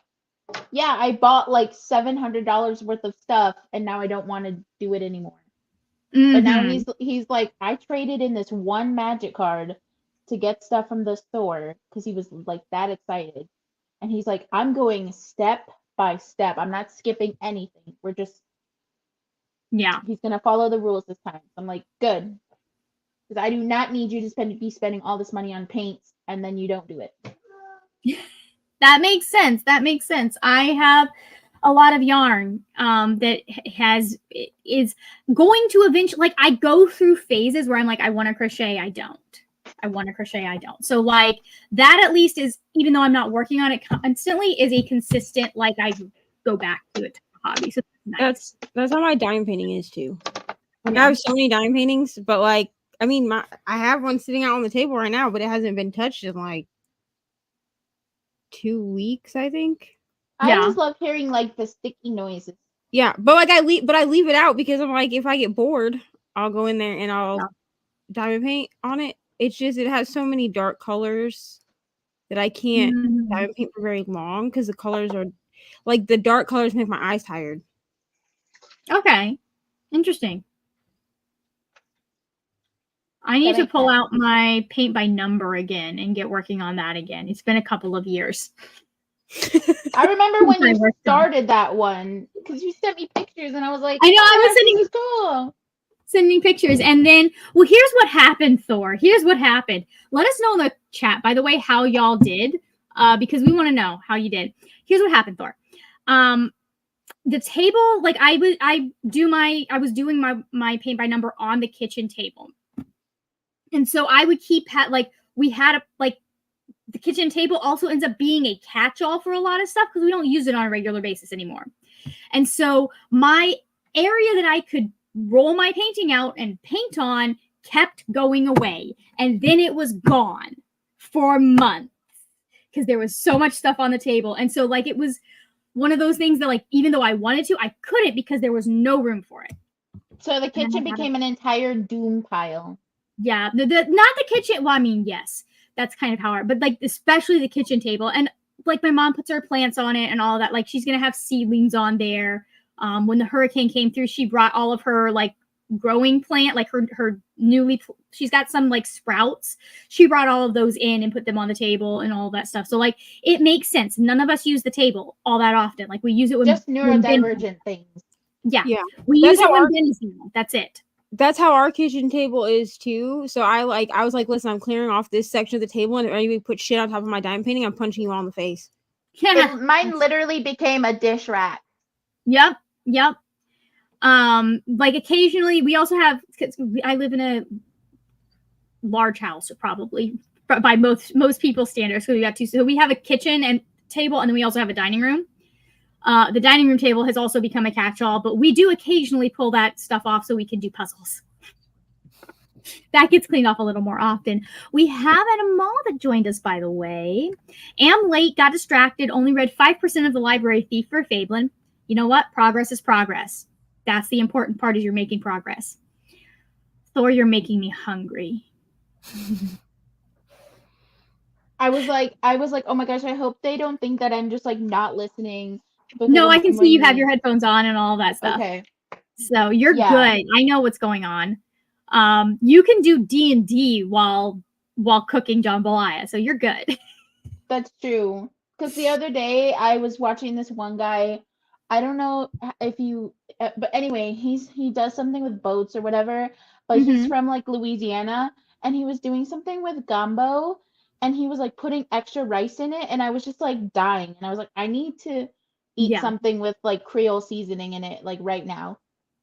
yeah, I bought like $700 worth of stuff, and now I don't want to do it anymore. But now he's like, I traded in this one magic card to get stuff from the store, because he was like that excited, and he's like, I'm going step by step. I'm not skipping anything. We're just he's gonna follow the rules this time. So I'm like, good, because I do not need you to be spending all this money on paints and then you don't do it. That makes sense. I have a lot of yarn that is going to eventually, like, I go through phases where I'm like, I want to crochet, I don't. So like that at least is, even though I'm not working on it constantly, is a consistent, like, I go back to it hobby. So that's how my dime painting is too. I have so many diamond paintings, but like, I mean, I have one sitting out on the table right now, but it hasn't been touched in like 2 weeks, I think. I always love hearing like the sticky noises. Yeah, but like I leave it out because I'm like, if I get bored, I'll go in there and I'll diamond paint on it. It's just it has so many dark colors that I can't diamond paint for very long because the colors are like the dark colors make my eyes tired. Okay, interesting. I need to pull out my paint by number again and get working on that again. It's been a couple of years. I remember when you started that one because you sent me pictures and I was like, I know, I was sending pictures. And then, well, here's what happened, Thor. Here's what happened. Let us know in the chat, by the way, how y'all did, because we want to know how you did. Here's what happened, Thor. The table, like I was doing my paint by number on the kitchen table. And so I would keep we had the kitchen table also ends up being a catch-all for a lot of stuff because we don't use it on a regular basis anymore. And so my area that I could roll my painting out and paint on kept going away. And then it was gone for months because there was so much stuff on the table. And so like it was one of those things that like even though I wanted to, I couldn't because there was no room for it. So the kitchen became an entire doom pile. Yeah, not the kitchen. Well, I mean, yes, that's kind of how but like especially the kitchen table. And like my mom puts her plants on it and all that. Like she's gonna have seedlings on there. When the hurricane came through, she brought all of her like growing plant, like her she's got some like sprouts. She brought all of those in and put them on the table and all that stuff. So like it makes sense. None of us use the table all that often. Like we use it when just neurodivergent things. Yeah, we use it when Ben is here. That's it. That's how our kitchen table is too. So I was like, listen, I'm clearing off this section of the table, and if anybody put shit on top of my diamond painting, I'm punching you all in the face. Mine literally became a dish rack. Yep. Like occasionally, we also have. I live in a large house, probably by most people's standards. So we got two. So we have a kitchen and table, and then we also have a dining room. The dining room table has also become a catch-all, but we do occasionally pull that stuff off so we can do puzzles. That gets cleaned off a little more often. We have an Amal that joined us, by the way. Am late, got distracted, only read 5% of the Library Thief for Fablen. You know what? Progress is progress. That's the important part is you're making progress. Thor, you're making me hungry. I was like, oh my gosh, I hope they don't think that I'm just like not listening. No, I can see you have your headphones on and all that stuff. Okay. So you're good. I know what's going on. You can do D&D while cooking jambalaya, so you're good. That's true. Because the other day I was watching this one guy. I don't know if you, but anyway, he does something with boats or whatever. But he's from like Louisiana, and he was doing something with gumbo, and he was like putting extra rice in it, and I was just like dying, and I was like, I need to eat something with like Creole seasoning in it, like right now.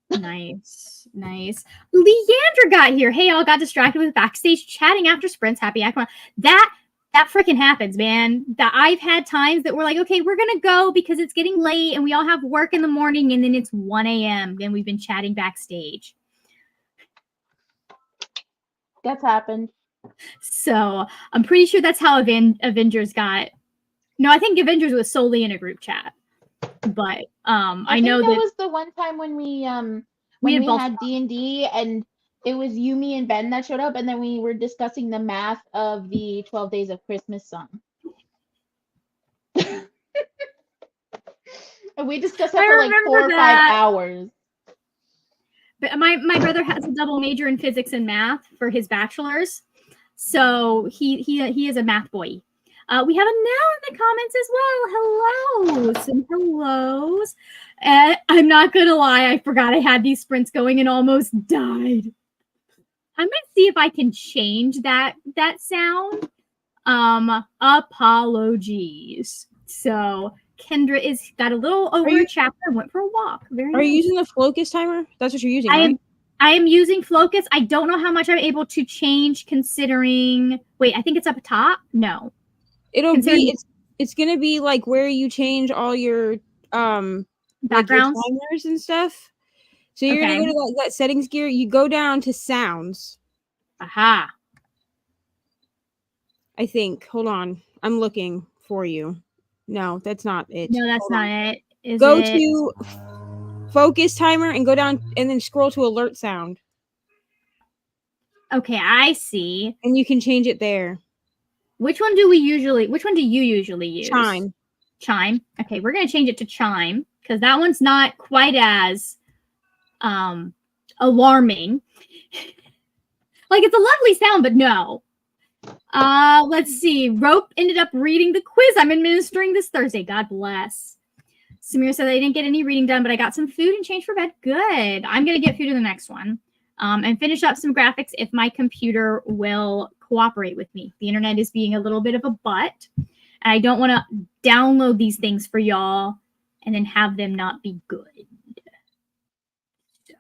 Nice. Leandra got here. Hey, all got distracted with backstage chatting after sprints. Happy Aqua. That freaking happens, man. That I've had times that we're like, okay, we're gonna go because it's getting late and we all have work in the morning, and then it's 1 a.m. and we've been chatting backstage. That's happened. So I'm pretty sure that's how Avengers got. No, I think Avengers was solely in a group chat. But I know that was the one time when we had D&D and it was you, me, and Ben that showed up, and then we were discussing the math of the 12 Days of Christmas song. And we discussed that for like 4 or 5 hours. But my brother has a double major in physics and math for his bachelor's, so he is a math boy. We have a Nell in the comments as well. Hello, some hellos. I'm not gonna lie, I forgot I had these sprints going and almost died. I'm gonna see if I can change that sound. Apologies. So Kendra is got a little over a chapter and went for a walk. Are you using the Flocus timer? That's what you're using, right? I am using Flocus. I don't know how much I'm able to change considering. Wait, I think it's up top. No. It's gonna be like where you change all your backgrounds timers and stuff. So you're Okay. gonna go to that settings gear. You go down to sounds. Aha. I think. Hold on. I'm looking for you. No, that's not it. No, that's Hold not on. it. Is Go it? to focus timer and go down and then scroll to alert sound. Okay, I see. And you can change it there. Which one do you usually use? Chime. Chime. Okay, we're going to change it to chime because that one's not quite as alarming. Like, it's a lovely sound, but no. Let's see. Rope ended up reading the quiz I'm administering this Thursday. God bless. Samir said I didn't get any reading done, but I got some food and change for bed. Good. I'm going to get food in the next one. And finish up some graphics if my computer will cooperate with me. The internet is being a little bit of a butt. And I don't want to download these things for y'all and then have them not be good. So,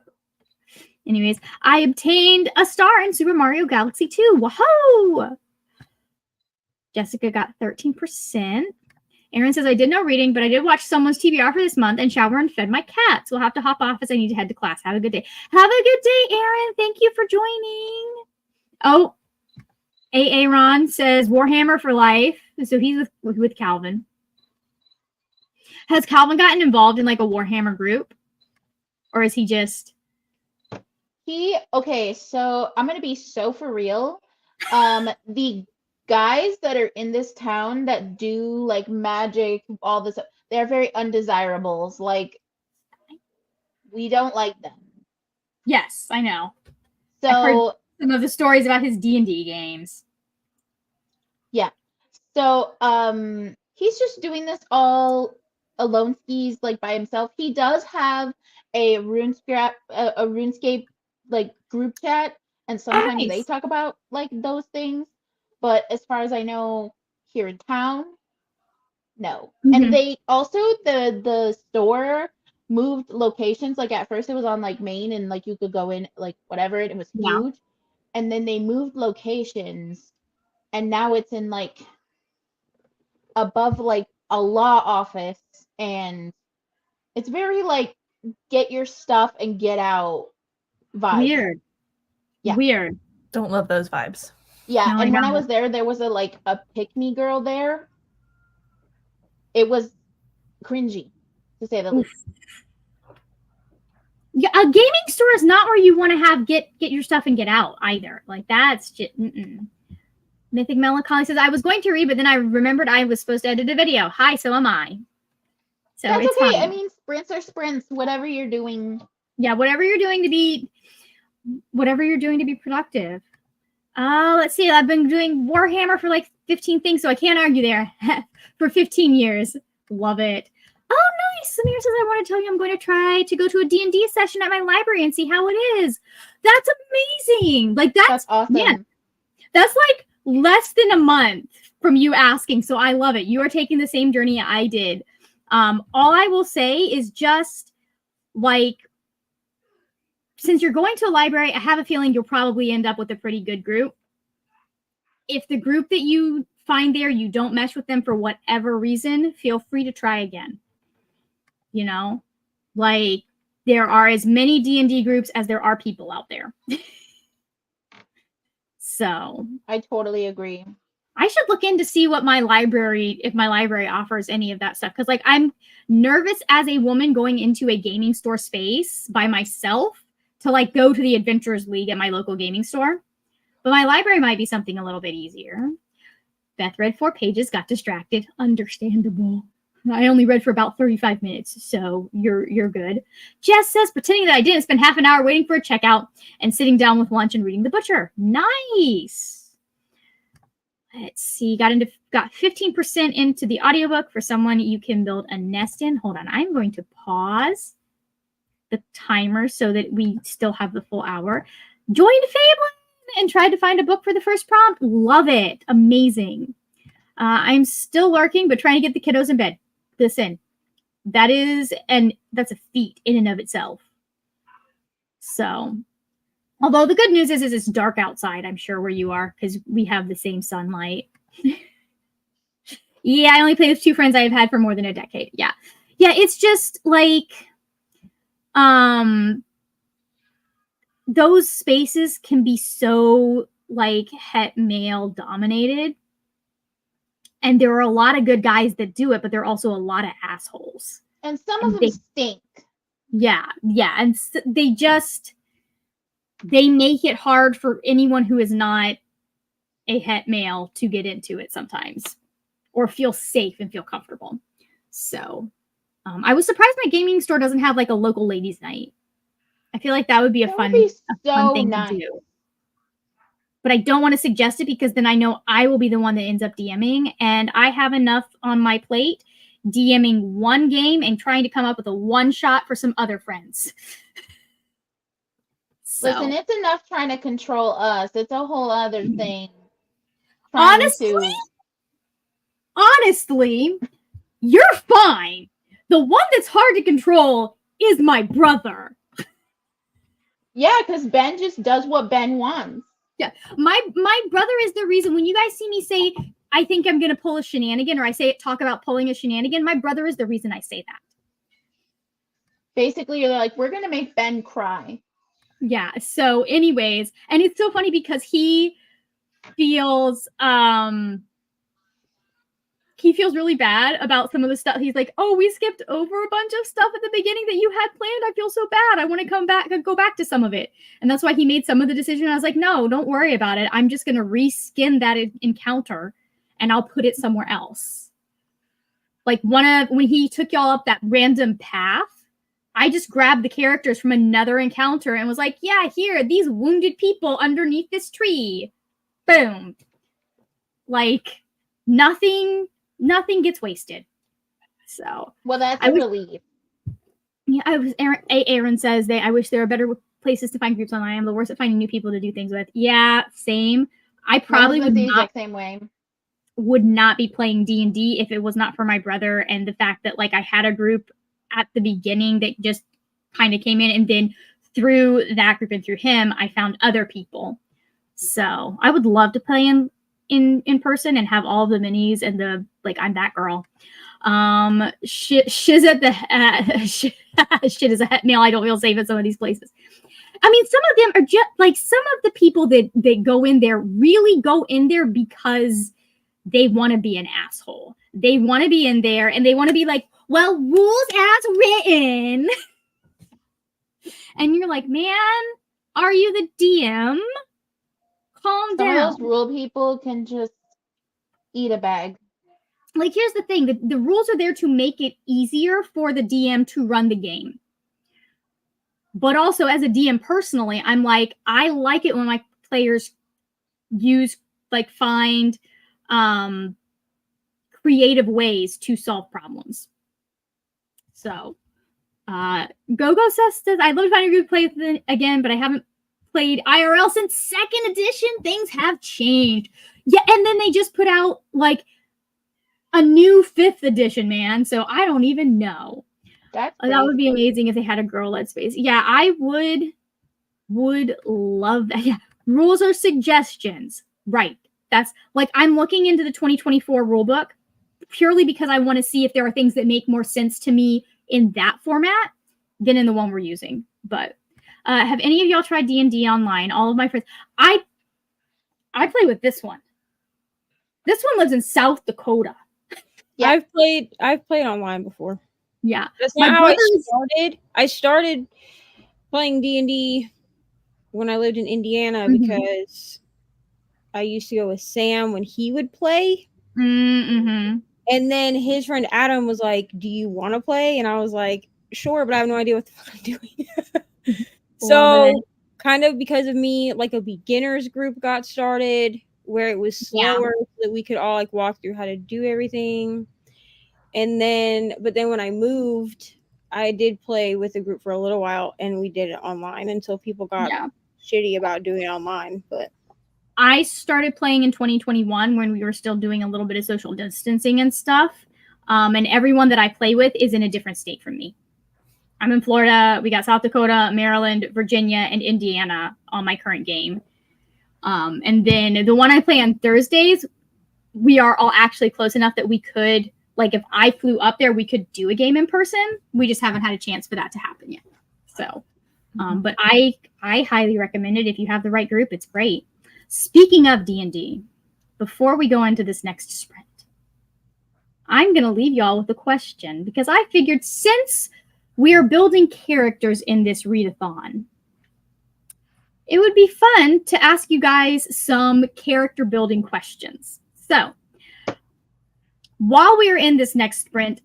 anyways, I obtained a star in Super Mario Galaxy 2. Whoa! Jessica got 13%. Aaron says, I did no reading, but I did watch someone's TBR for this month and shower and fed my cats. We'll have to hop off as I need to head to class. Have a good day. Have a good day, Aaron. Thank you for joining. Oh, Aaron says Warhammer for life. So he's with Calvin. Has Calvin gotten involved in like a Warhammer group? Or is he just... Okay, so I'm going to be so for real. The guys that are in this town that do like magic, all this, they're very undesirables. Like, we don't like them. Yes, I know. So I've heard some of the stories about his D&D games. Yeah. So he's just doing this all alone skis like by himself. He does have a RuneScape like group chat, and sometimes nice. they talk about like those things. But as far as I know, here in town, no. And they also the store moved locations. Like at first it was on like Main and like you could go in like whatever, and it was huge. And then they moved locations, and now it's in like above like a law office, and it's very like get your stuff and get out vibe. Weird. Yeah. Weird. Don't love those vibes. Yeah, No, and when I don't. was there was a pick-me girl there. It was cringy, to say the least. Yeah, a gaming store is not where you want to have get your stuff and get out either. Like that's just Mythic Melancholy says I was going to read, but then I remembered I was supposed to edit a video. Hi, so am I. So That's it's okay. fine. I mean, sprints are sprints. Whatever you're doing. Yeah, whatever you're doing to be productive. Let's see. I've been doing Warhammer for like 15 things, so I can't argue there. For 15 years. Love it. Oh, nice. Samir says, I want to tell you I'm going to try to go to a D&D session at my library and see how it is. That's amazing. Like, that's awesome. Yeah, that's like less than a month from you asking, so I love it. You are taking the same journey I did. All I will say is just, like, since you're going to a library, I have a feeling you'll probably end up with a pretty good group. If the group that you find there, you don't mesh with them for whatever reason, feel free to try again. You know? Like, there are as many D&D groups as there are people out there. So. I totally agree. I should look in to see what if my library offers any of that stuff. Because, like, I'm nervous as a woman going into a gaming store space by myself to, like, go to the Adventurers League at my local gaming store. But my library might be something a little bit easier. Beth read 4 pages, got distracted. Understandable. I only read for about 35 minutes, so you're good. Jess says, pretending that I didn't spend half an hour waiting for a checkout and sitting down with lunch and reading The Butcher. Nice. Let's see. Got 15% into the audiobook for someone you can build a nest in. Hold on. I'm going to pause the timer so that we still have the full hour. Joined Fablen and tried to find a book for the first prompt. Love it. Amazing. I'm still lurking, but trying to get the kiddos in bed. Listen, that's a feat in and of itself. So, although the good news is it's dark outside, I'm sure, where you are, because we have the same sunlight. Yeah, I only play with 2 friends I've had for more than a decade. Yeah. Yeah, it's just like, those spaces can be so like het male dominated. And there are a lot of good guys that do it, but there are also a lot of assholes. And some of them stink. Yeah. And they make it hard for anyone who is not a het male to get into it sometimes or feel safe and feel comfortable. So I was surprised my gaming store doesn't have like a local ladies' night. I feel like that would be a fun thing to do. But I don't want to suggest it because then I know I will be the one that ends up DMing, and I have enough on my plate DMing one game and trying to come up with a one shot for some other friends. So. Listen, it's enough trying to control us. It's a whole other thing. Honestly, you're fine. The one that's hard to control is my brother. Yeah, because Ben just does what Ben wants. Yeah, my brother is the reason when you guys see me say I think I'm gonna pull a shenanigan, or I talk about pulling a shenanigan, my brother is the reason I say that. Basically, you're like, we're gonna make Ben cry. Yeah. So, anyways, and it's so funny because he feels really bad about some of the stuff. He's like, oh, we skipped over a bunch of stuff at the beginning that you had planned. I feel so bad. I want to go back to some of it. And that's why he made some of the decision. I was like, no, don't worry about it. I'm just going to reskin that encounter and I'll put it somewhere else. Like when he took y'all up that random path, I just grabbed the characters from another encounter and was like, yeah, here, these wounded people underneath this tree. Boom. Like nothing gets wasted. So well, that's a relief. Yeah, Aaron says I wish there were better places to find groups online. I'm the worst at finding new people to do things with. Yeah, same. I probably would not be playing D&D if it was not for my brother and the fact that like I had a group at the beginning that just kind of came in, and then through that group and through him, I found other people. So I would love to play in person and have all the minis and the like. I'm that girl. Shiz at the shit is a het male. I don't feel safe at some of these places. I mean, some of them are just like some of the people that go in there really go in there because they want to be an asshole. They want to be in there and they want to be like, well, rules as written. And you're like, man, are you the DM? Calm down. Some of those rule people can just eat a bag. Like, here's the thing. The rules are there to make it easier for the DM to run the game. But also, as a DM personally, I'm like, I like it when my players find creative ways to solve problems. So, Gogo says, I'd love to find a group to play with again, but I haven't played IRL since 2nd edition. Things have changed. Yeah, and then they just put out like a new 5th edition, man. So I don't even know. That would be amazing if they had a girl-led space. Yeah, I would love that. Yeah, rules are suggestions, right? That's like I'm looking into the 2024 rulebook purely because I want to see if there are things that make more sense to me in that format than in the one we're using. But have any of y'all tried D&D online? All of my friends. I play with this one. This one lives in South Dakota. Yeah. I've played online before. Yeah. That's not how I started. I started playing D&D when I lived in Indiana because I used to go with Sam when he would play. Mm-hmm. And then his friend Adam was like, do you want to play? And I was like, sure, but I have no idea what the fuck I'm doing. So kind of because of me, like a beginners group got started where it was slower so that we could all like walk through how to do everything. And then, but then when I moved, I did play with a group for a little while and we did it online until people got shitty about doing it online. But I started playing in 2021 when we were still doing a little bit of social distancing and stuff. And everyone that I play with is in a different state from me. I'm in Florida. We got South Dakota, Maryland, Virginia, and Indiana on my current game. And then the one I play on Thursdays, we are all actually close enough that we could, like if I flew up there, we could do a game in person. We just haven't had a chance for that to happen yet. So But I highly recommend it if you have the right group. It's great. Speaking of D&D, before we go into this next sprint, I'm going to leave y'all with a question because I figured since we are building characters in this readathon, it would be fun to ask you guys some character building questions. So, while we are in this next sprint,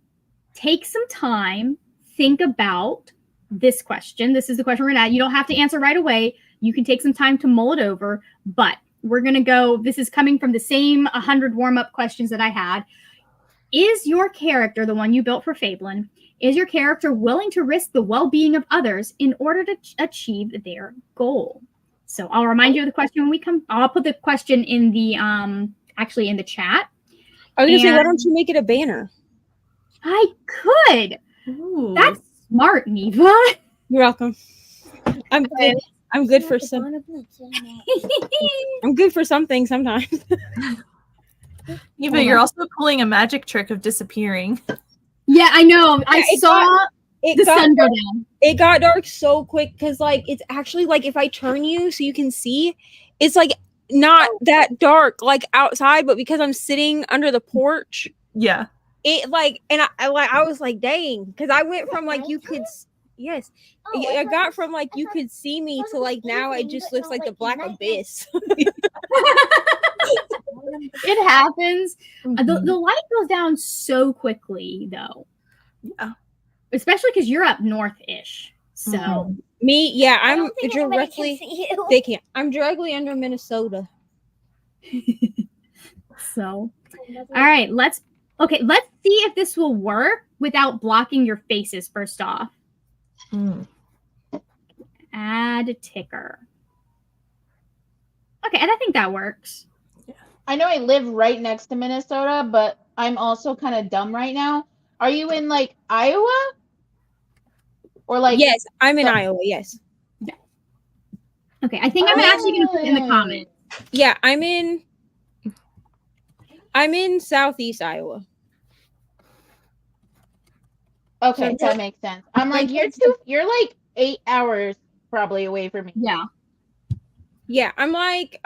take some time, think about this question. This is the question we're going to add. You don't have to answer right away. You can take some time to mull it over, but we're going to go. This is coming from the same 100 warm-up questions that I had. Is your character, the one you built for Fablen, is your character willing to risk the well-being of others in order to achieve their goal? So I'll remind you of the question when we come. I'll put the question in the actually in the chat. I was gonna say, why don't you make it a banner? I could. Ooh. That's smart, Neva. You're welcome. I'm good. I'm good for some. I'm good for something sometimes. Yeah, but you're also pulling a magic trick of disappearing. Yeah, I know. I saw the sun go down. It got dark so quick because, like, it's actually like if I turn you so you can see, it's like not that dark like outside, but because I'm sitting under the porch, Yeah. it like, and I was like, dang, because I went from like you could, yes, I got from like you could see me to like now it just looks like the black abyss. It happens. The light goes down so quickly, though. Yeah. Especially because you're up north-ish. So me, yeah, I'm directly. They can't. I'm directly under Minnesota. So, all right, let's see if this will work without blocking your faces. First off, add ticker. Okay, and I think that works. I know I live right next to Minnesota, but I'm also kind of dumb right now. Are you in like Iowa? Or like yes, I'm in Iowa. Yes. Yeah. Okay, I think I'm actually going to put in the comments. Yeah, I'm in southeast Iowa. Okay, that makes sense. I'm like you're like 8 hours probably away from me. Yeah. Yeah, I'm like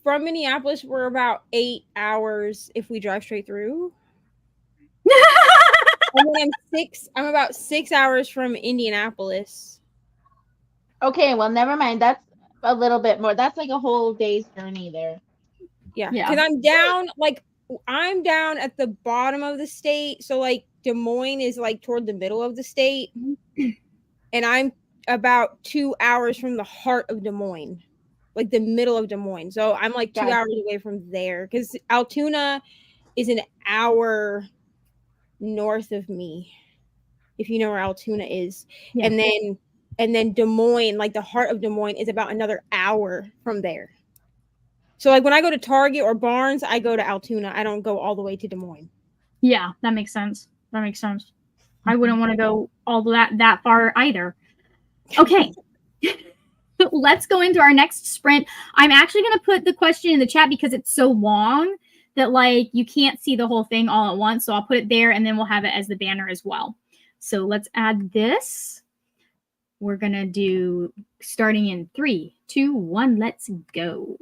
from Minneapolis, we're about 8 hours if we drive straight through. And then I'm about 6 hours from Indianapolis. Okay, well, never mind. That's a little bit more. That's like a whole day's journey there. Yeah, because I'm down at the bottom of the state. So like Des Moines is like toward the middle of the state. And I'm about 2 hours from the heart of Des Moines, like the middle of Des Moines. So I'm like 2 hours away from there because Altoona is an hour north of me, if you know where Altoona is. Yeah. And then Des Moines, like the heart of Des Moines, is about another hour from there. So like when I go to Target or Barnes, I go to Altoona. I don't go all the way to Des Moines. Yeah, that makes sense. I wouldn't want to go all that far either. Okay. Let's go into our next sprint. I'm actually going to put the question in the chat because it's so long that like you can't see the whole thing all at once. So I'll put it there and then we'll have it as the banner as well. So let's add this. We're going to do starting in 3, 2, 1. Let's go.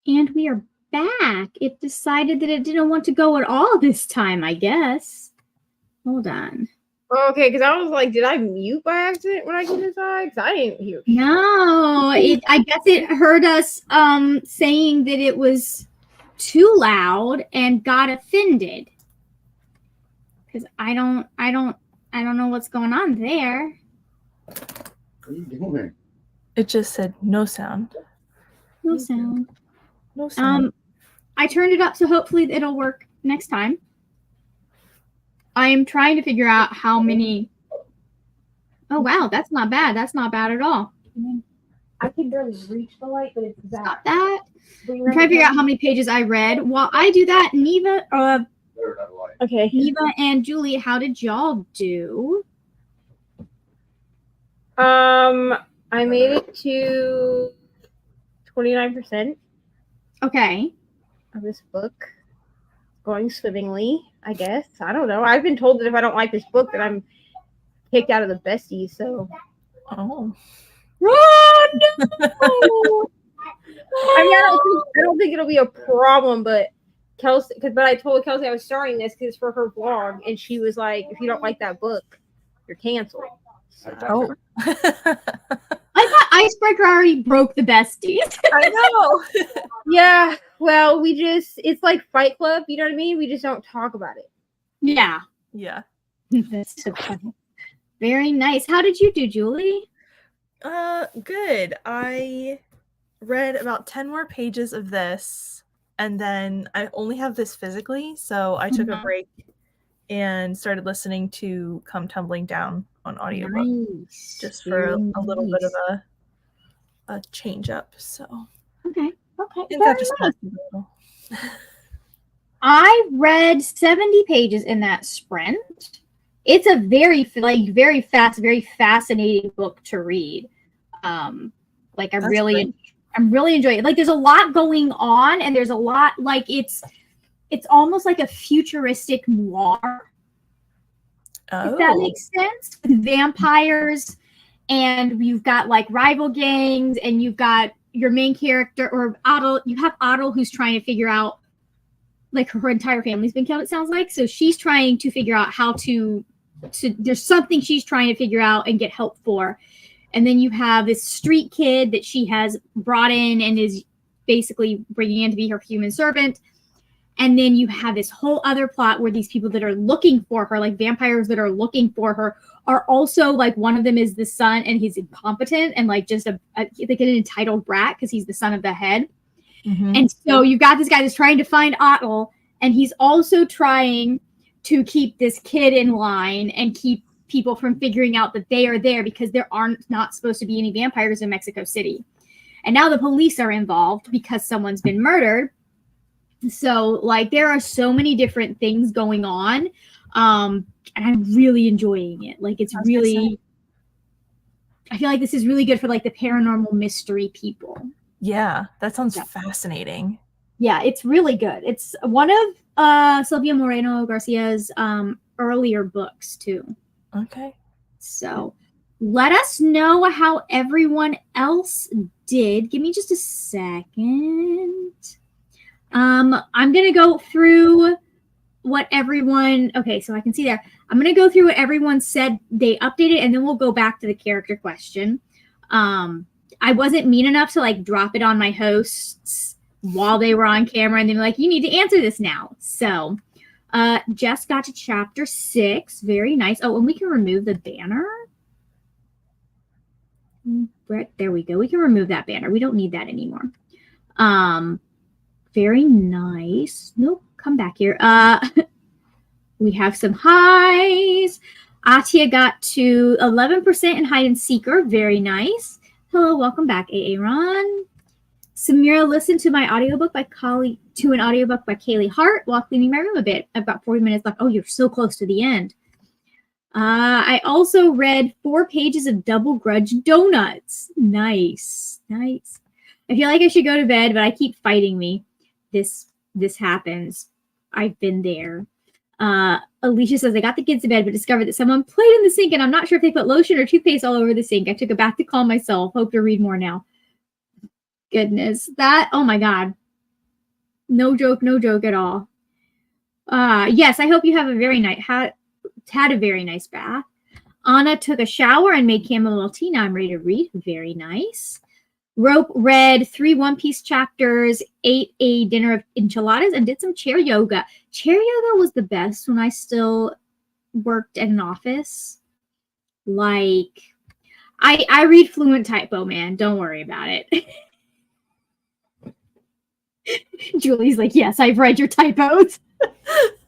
And we are back. It decided that it didn't want to go at all this time, I guess. Hold on. Okay, because I was like, did I mute by accident when I came inside? Because I didn't hear. No, I guess it heard us saying that it was too loud and got offended. Because I don't know what's going on there. What are you doing? It just said no sound. No sound. No sound. I turned it up, so hopefully it'll work next time. I am trying to figure out how many. Oh wow, that's not bad. That's not bad at all. I can barely reach the light, but it's that. Not that. I'm trying to figure out how many pages I read. While I do that, Neva, Okay. Neva and Julie, how did y'all do? I made it to 29% Okay. of this book. Going swimmingly, I guess. I don't know. I've been told that if I don't like this book, that I'm kicked out of the besties. So. Oh. Run! I mean, I don't think it'll be a problem, but Kelsey, but I told Kelsey I was starting this because for her vlog, and she was like, "If you don't like that book, you're canceled." Oh. I thought Icebreaker already broke the besties. I know. Yeah, well, it's like Fight Club, you know what I mean? We just don't talk about it. Yeah. Yeah. That's so funny. Very nice. How did you do, Julie? Good. I read about 10 more pages of this, and then I only have this physically, so I took a break and started listening to Come Tumbling Down on audiobook. Nice. Just for a little bit of a change up. So Okay. I think that just helped a little. I read 70 pages in that sprint. It's a very fast, very fascinating book to read. I'm really enjoying it. Like there's a lot going on, and there's a lot like it's almost like a futuristic noir. If that makes sense. With vampires, and you've got like rival gangs, and you've got your main character or Otto. You have Otto who's trying to figure out, like her entire family's been killed, it sounds like. So she's trying to figure out how to there's something she's trying to figure out and get help for. And then you have this street kid that she has brought in and is basically bringing in to be her human servant. And then you have this whole other plot where these people that are looking for her, like vampires that are looking for her, are also like, one of them is the son and he's incompetent and like just like an entitled brat because he's the son of the head. Mm-hmm. And so you've got this guy that's trying to find Otto, and he's also trying to keep this kid in line and keep people from figuring out that they are there because there aren't not supposed to be any vampires in Mexico City. And now the police are involved because someone's been murdered. So like there are so many different things going on. And I'm really enjoying it. Like it's really, I feel like this is really good for like the paranormal mystery people. Yeah, that sounds fascinating. Yeah, it's really good. It's one of Silvia Moreno Garcia's earlier books too. Okay. So let us know how everyone else did. Give me just a second. I'm going to go through what everyone, okay, so I can see there. I'm going to go through what everyone said they updated, and then we'll go back to the character question. I wasn't mean enough to like drop it on my hosts while they were on camera and they were like, you need to answer this now. So Jess got to chapter 6. Very nice. Oh, and we can remove the banner. There we go. We can remove that banner. We don't need that anymore. Very nice. Nope. Come back here. We have some highs. Atia got to 11% in hide and seeker. Very nice. Hello, welcome back, Aaron. Samira listened to my audiobook by an audiobook by Kaylee Hart while cleaning my room a bit. I've got 40 minutes left. Oh, you're so close to the end. I also read 4 pages of Double Grudge Donuts. Nice. Nice. I feel like I should go to bed, but I keep fighting me. This happens. I've been there. Alicia says, I got the kids to bed, but discovered that someone played in the sink, and I'm not sure if they put lotion or toothpaste all over the sink. I took a bath to calm myself. Hope to read more now. Goodness. Oh my God. No joke at all. Yes, I hope you have a very nice had a very nice bath. Anna took a shower and made chamomile tea. Now I'm ready to read. Very nice. Rope read 3 One Piece chapters, ate a dinner of enchiladas, and did some chair yoga. Chair yoga was the best when I still worked at an office. Like, I read fluent typo, man. Don't worry about it. Julie's like, yes, I've read your typos.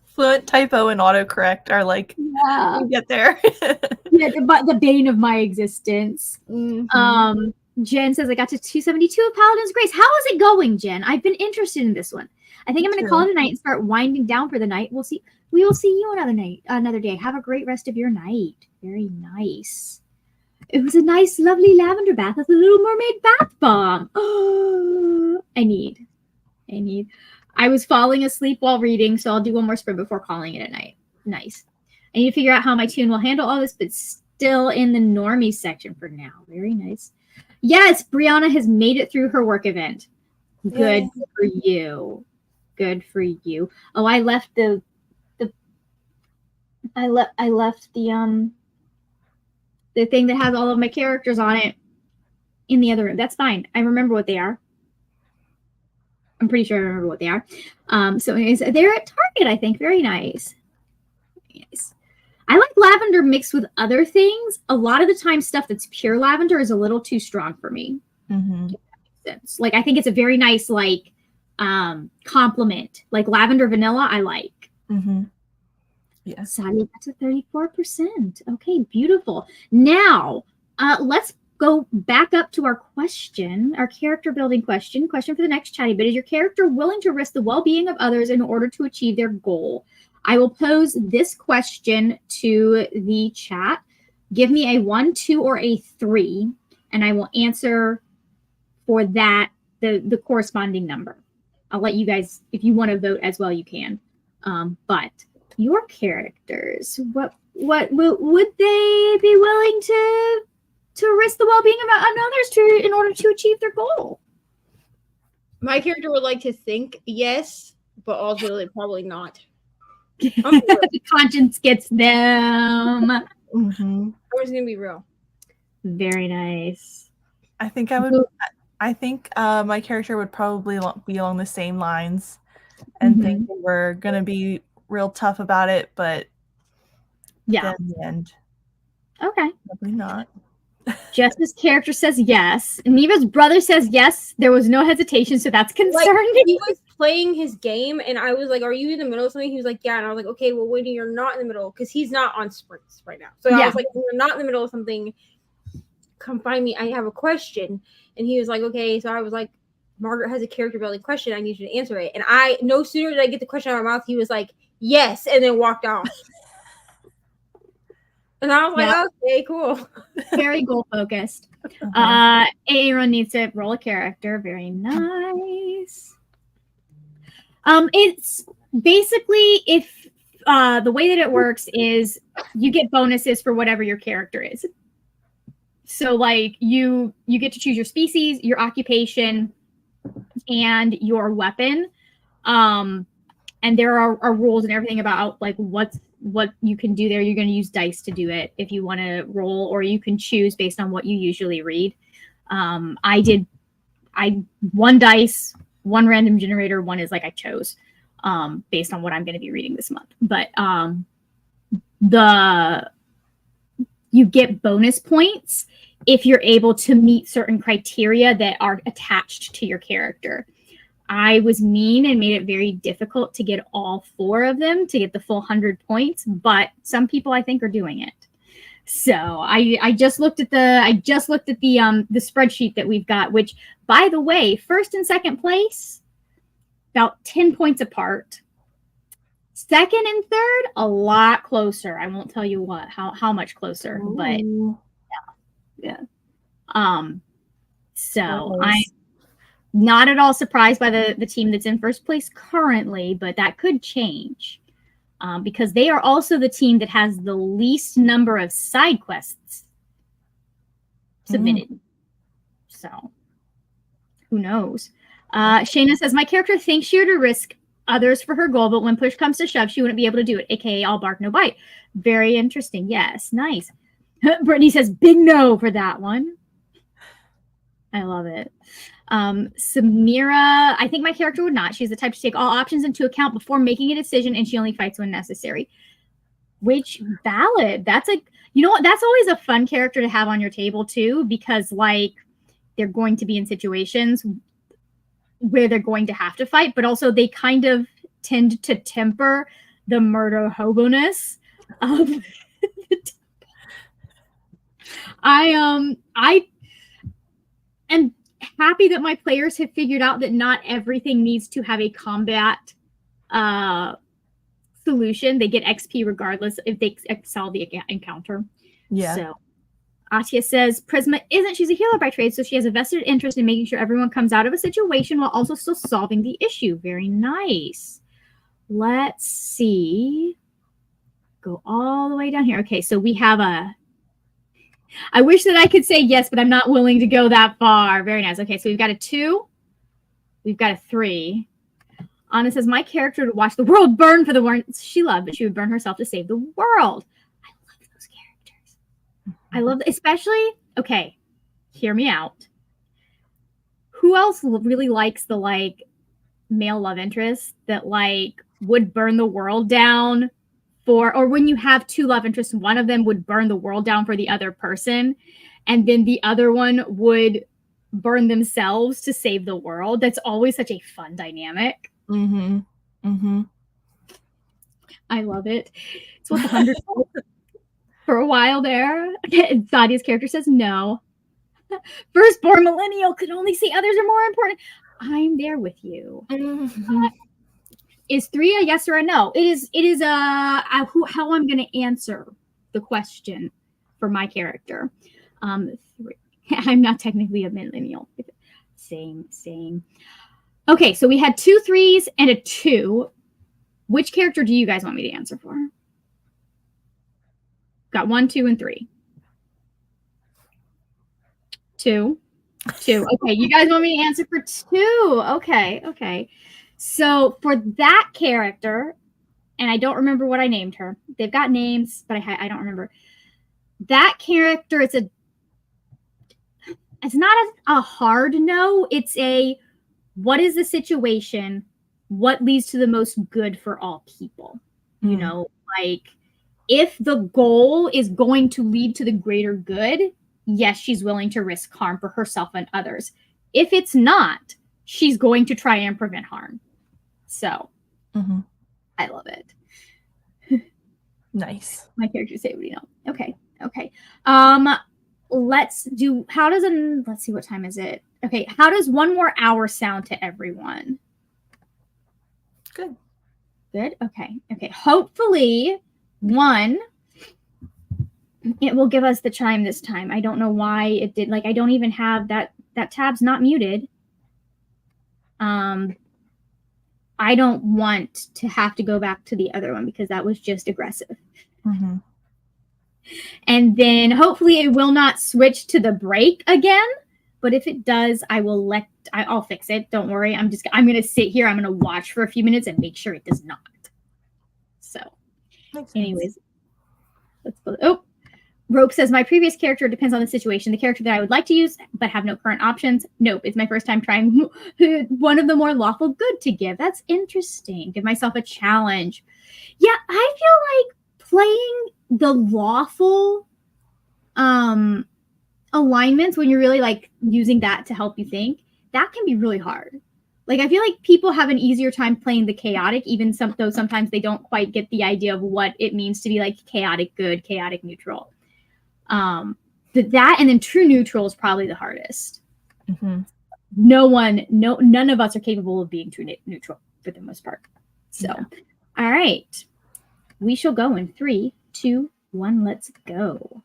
Fluent typo and autocorrect are like, Yeah. you get there. Yeah, the bane of my existence. Mhm. Jen says, I got to 272 of Paladin's Grace. How is it going, Jen? I've been interested in this one. I think I'm going to call it a night and start winding down for the night. We'll see. We will see you another day. Have a great rest of your night. Very nice. It was a nice, lovely lavender bath with a Little Mermaid bath bomb. Oh, I was falling asleep while reading, so I'll do one more sprint before calling it a night. Nice. I need to figure out how my tune will handle all this, but still in the normie section for now. Very nice. Yes, Brianna has made it through her work event. Good Yay. for you. Good for you. Oh, I left the thing that has all of my characters on it in the other room. That's fine. I remember what they are. I'm pretty sure I remember what they are. So anyways, they're at Target, I think. Very nice. Nice. I like lavender mixed with other things. A lot of the time, stuff that's pure lavender is a little too strong for me. Mm-hmm. Like, I think it's a very nice, like, compliment. Like lavender vanilla, I like. Mm-hmm. Yes. Sadia got to 34%. Okay, beautiful. Now, let's go back up to our question, our character building question. Question for the next chatty bit. Is your character willing to risk the well-being of others in order to achieve their goal? I will pose this question to the chat. Give me a 1, 2, or a 3, and I will answer for that the corresponding number. I'll let you guys, if you want to vote as well, you can. But your characters, what would they be willing to risk the well-being of others in order to achieve their goal? My character would like to think yes, but ultimately probably not. The conscience gets them. Mm-hmm. I was gonna be real. Very nice. I think my character would probably be along the same lines and think that we're going to be real tough about it, but yeah, in the end, okay, probably not. Jess's character says yes. Neva's brother says yes. There was no hesitation, so that's concerning. Like, he was playing his game, and I was like, "Are you in the middle of something?" He was like, "Yeah," and I was like, "Okay, well, when you're not in the middle, because he's not on sprints right now." So I was like, "When you're not in the middle of something, come find me. I have a question." And he was like, "Okay." So I was like, "Margaret has a character building question. I need you to answer it." And no sooner did I get the question out of my mouth, he was like, "Yes," and then walked off. And I was like, okay, cool. Very goal focused. Aaron needs to roll a character. Very nice. It's basically, if the way that it works is you get bonuses for whatever your character is. So like you get to choose your species, your occupation, and your weapon. And there are rules and everything about like what you can do there. You're going to use dice to do it if you want to roll, or you can choose based on what you usually read. I 1 dice, 1 random generator, 1 is like I chose based on what I'm going to be reading this month. But you get bonus points if you're able to meet certain criteria that are attached to your character. I was mean and made it very difficult to get all 4 of them to get the full 100 points, but some people I think are doing it. So I just looked at the spreadsheet that we've got, which, by the way, first and second place about 10 points apart. Second and third, a lot closer. I won't tell you how much closer, but yeah. So I'm not at all surprised by the team that's in first place currently, but that could change because they are also the team that has the least number of side quests submitted. So who knows? Shayna says, my character thinks she would risk others for her goal, but when push comes to shove, she wouldn't be able to do it, aka all bark, no bite. Very interesting. Yes, nice. Brittany says, big no for that one. I love it. Samira, I think my character would not. She's the type to take all options into account before making a decision, and she only fights when necessary. Which, valid. That's a, you know what? That's always a fun character to have on your table too, because like they're going to be in situations where they're going to have to fight, but also they kind of tend to temper the murder hobo-ness of I am happy that my players have figured out that not everything needs to have a combat solution. They get XP regardless if they solve the encounter. Yeah. So Atia says, Prisma isn't, she's a healer by trade, so she has a vested interest in making sure everyone comes out of a situation while also still solving the issue. Very nice. Let's see. Go all the way down here. Okay, so we have a, I wish that I could say yes, but I'm not willing to go that far. Very nice. Okay, so we've got a 2. We've got a 3. Anna says, my character would watch the world burn for the ones she loved, but she would burn herself to save the world. I love those characters. I love, especially, okay, hear me out. Who else really likes the, like, male love interest that, like, would burn the world down for, or when you have 2 love interests, one of them would burn the world down for the other person, and then the other one would burn themselves to save the world. That's always such a fun dynamic. Mm-hmm. Mm-hmm. I love it. It's what the 100 for a while there. Sadia's character says no. Firstborn millennial could only see others are more important. I'm there with you. Mm-hmm. Is 3 a yes or a no? It is how I'm going to answer the question for my character. 3. I'm not technically a millennial. Same. Okay, so we had 2 3s and a 2. Which character do you guys want me to answer for? Got 1, 2, and 3. 2. Okay, you guys want me to answer for 2? Okay. So for that character, and I don't remember what I named her. They've got names, but I don't remember. That character, it's not a hard no. It's a, what is the situation? What leads to the most good for all people? You know, like if the goal is going to lead to the greater good, yes, she's willing to risk harm for herself and others. If it's not, she's going to try and prevent harm. So I love it. Nice. My character say, what do you know? Okay. Let's see, what time is it? Okay, how does 1 more hour sound to everyone? Good. Okay. Hopefully, 1, it will give us the chime this time. I don't know why it did. Like, I don't even have that tab's not muted. I don't want to have to go back to the other one because that was just aggressive. And then hopefully it will not switch to the break again. But if it does, I'll fix it. Don't worry. I'm going to sit here. I'm going to watch for a few minutes and make sure it does not. So anyways, let's go. Oh, Rope says, my previous character depends on the situation. The character that I would like to use but have no current options. Nope. It's my first time trying one of the more lawful good to give. That's interesting. Give myself a challenge. Yeah, I feel like playing the lawful alignments, when you're really like using that to help you think, that can be really hard. Like, I feel like people have an easier time playing the chaotic, though sometimes they don't quite get the idea of what it means to be like chaotic good, chaotic neutral. That and then true neutral is probably the hardest. None of us are capable of being true neutral for the most part. So, all right, we shall go in 3, 2, 1. Let's go.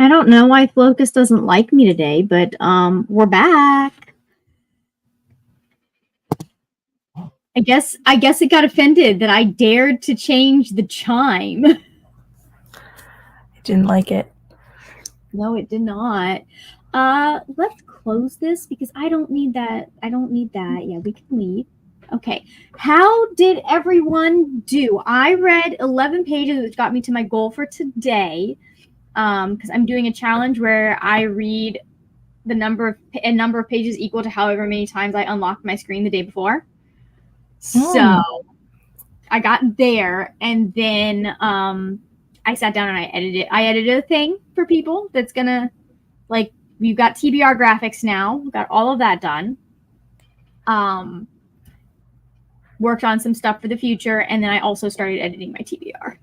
I don't know why Focus doesn't like me today, but we're back. I guess it got offended that I dared to change the chime. I didn't like it. No, it did not. Let's close this because I don't need that. Yeah, we can leave. Okay. How did everyone do? I read 11 pages, which got me to my goal for today. Because I'm doing a challenge where I read a number of pages equal to however many times I unlocked my screen the day before. So I got there, and then I sat down and I edited a thing for people that's gonna, like, we've got TBR graphics now. We've got all of that done. Worked on some stuff for the future, and then I also started editing my TBR.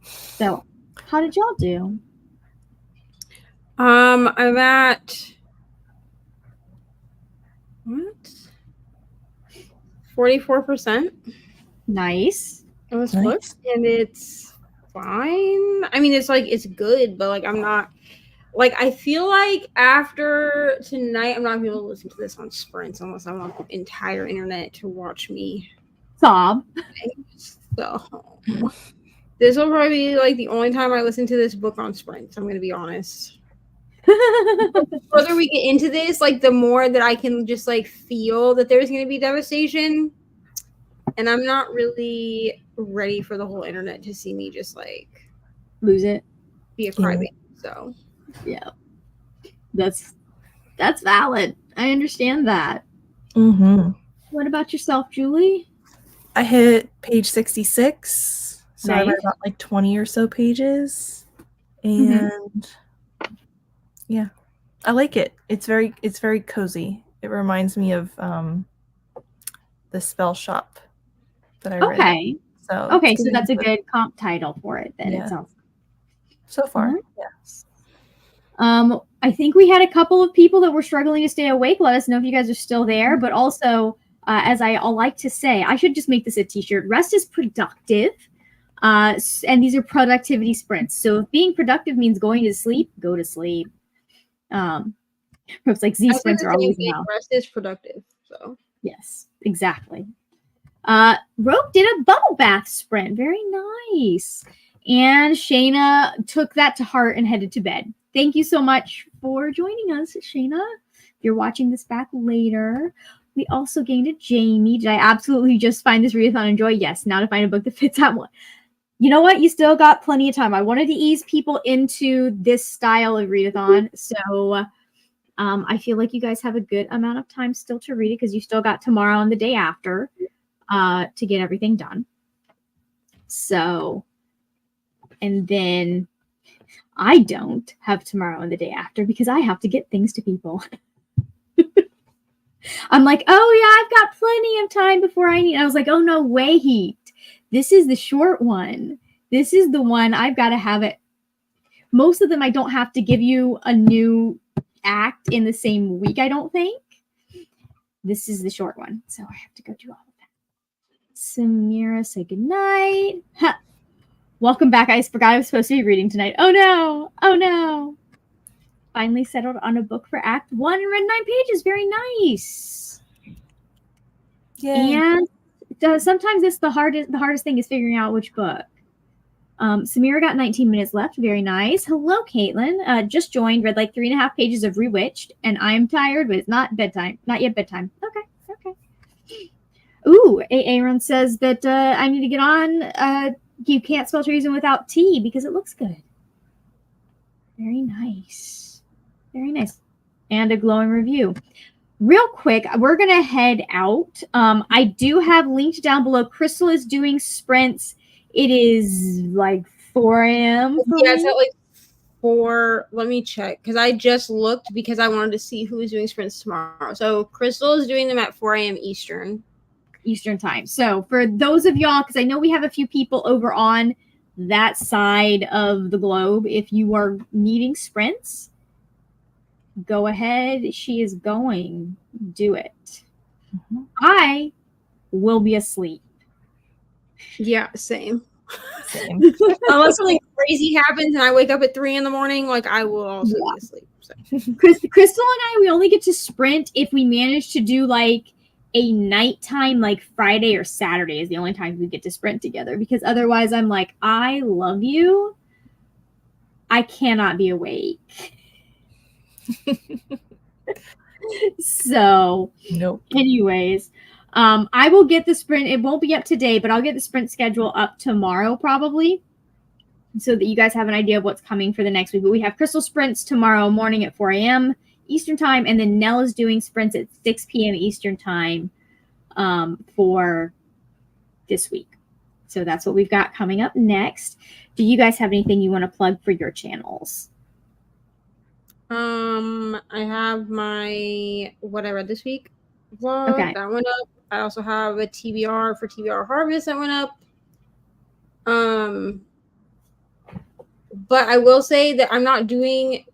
So, how did y'all do? I'm at what? 44%. Nice. It was flipped, and it's fine. I mean, it's good, but I'm not I feel like after tonight, I'm not gonna be able to listen to this on sprints unless I want the entire internet to watch me sob. So this will probably be the only time I listen to this book on sprints. I'm gonna be honest. The further we get into this, the more that I can just feel that there's gonna be devastation, and I'm not really ready for the whole internet to see me just lose it, be a crybaby. So yeah, that's valid. I understand that. What about yourself, Julie? I hit page 66, so nice. I read about 20 or so pages, and yeah, I like it. It's very cozy. It reminds me of the spell shop that I read. Okay, so that's a good comp title for it then. Yeah. It sounds so far. Yes. I think we had a couple of people that were struggling to stay awake. Let us know if you guys are still there. But also, as I like to say, I should just make this a t-shirt. Rest is productive. And these are productivity sprints. So if being productive means going to sleep, go to sleep. It's Z sprints are always now. Rest is productive. So yes, exactly. Rogue did a bubble bath sprint. Very nice. And Shayna took that to heart and headed to bed. Thank you so much for joining us, Shayna. If you're watching this back later, we also gained a Jamie. Did I absolutely just find this readathon and joy? Yes. Now to find a book that fits that one. You know what? You still got plenty of time. I wanted to ease people into this style of readathon. So I feel like you guys have a good amount of time still to read it because you still got tomorrow and the day after to get everything done. So, and then I don't have tomorrow and the day after because I have to get things to people. I'm like, oh yeah, I've got plenty of time before I need. I was like, oh no way, Heat. This is the short one. This is the one I've got to have it. Most of them I don't have to give you a new act in the same week, I don't think. This is the short one. So I have to go do all of that. Samira, say goodnight. Ha. Welcome back. I forgot I was supposed to be reading tonight. Oh no. Oh no. Finally settled on a book for Act 1 and read 9 pages. Very nice. Yeah. And sometimes it's the hardest thing is figuring out which book. Samira got 19 minutes left. Very nice. Hello, Caitlin. Just joined, read 3.5 pages of Rewitched, and I'm tired, but it's not bedtime. Not yet bedtime. Okay. Ooh, Aaron says that I need to get on. You can't spell treason without T because it looks good. Very nice. Very nice. And a glowing review. Real quick, we're going to head out. I do have linked down below. Crystal is doing sprints. It is 4 a.m. Yeah, it's at 4. Let me check because I just looked because I wanted to see who is doing sprints tomorrow. So Crystal is doing them at 4 a.m. Eastern time. So for those of y'all, because I know we have a few people over on that side of the globe, if you are needing sprints, go ahead. She is going. Do it. I will be asleep. Yeah, same. Unless something crazy happens and I wake up at 3 in the morning, like I will also be asleep. So. Crystal and I, we only get to sprint if we manage to do like a nighttime, like Friday or Saturday is the only time we get to sprint together, because otherwise I'm like, I love you. I cannot be awake. So, Nope. anyways, I will get the sprint. It won't be up today, but I'll get the sprint schedule up tomorrow probably, so that you guys have an idea of what's coming for the next week. But we have Crystal sprints tomorrow morning at 4 a.m. Eastern time, and then Nell is doing sprints at 6 p.m. Eastern time for this week. So that's what we've got coming up next. Do you guys have anything you want to plug for your channels? I have my what I read this week vlog that went up. I also have a TBR for TBR Harvest that went up. But I will say that I'm not doing.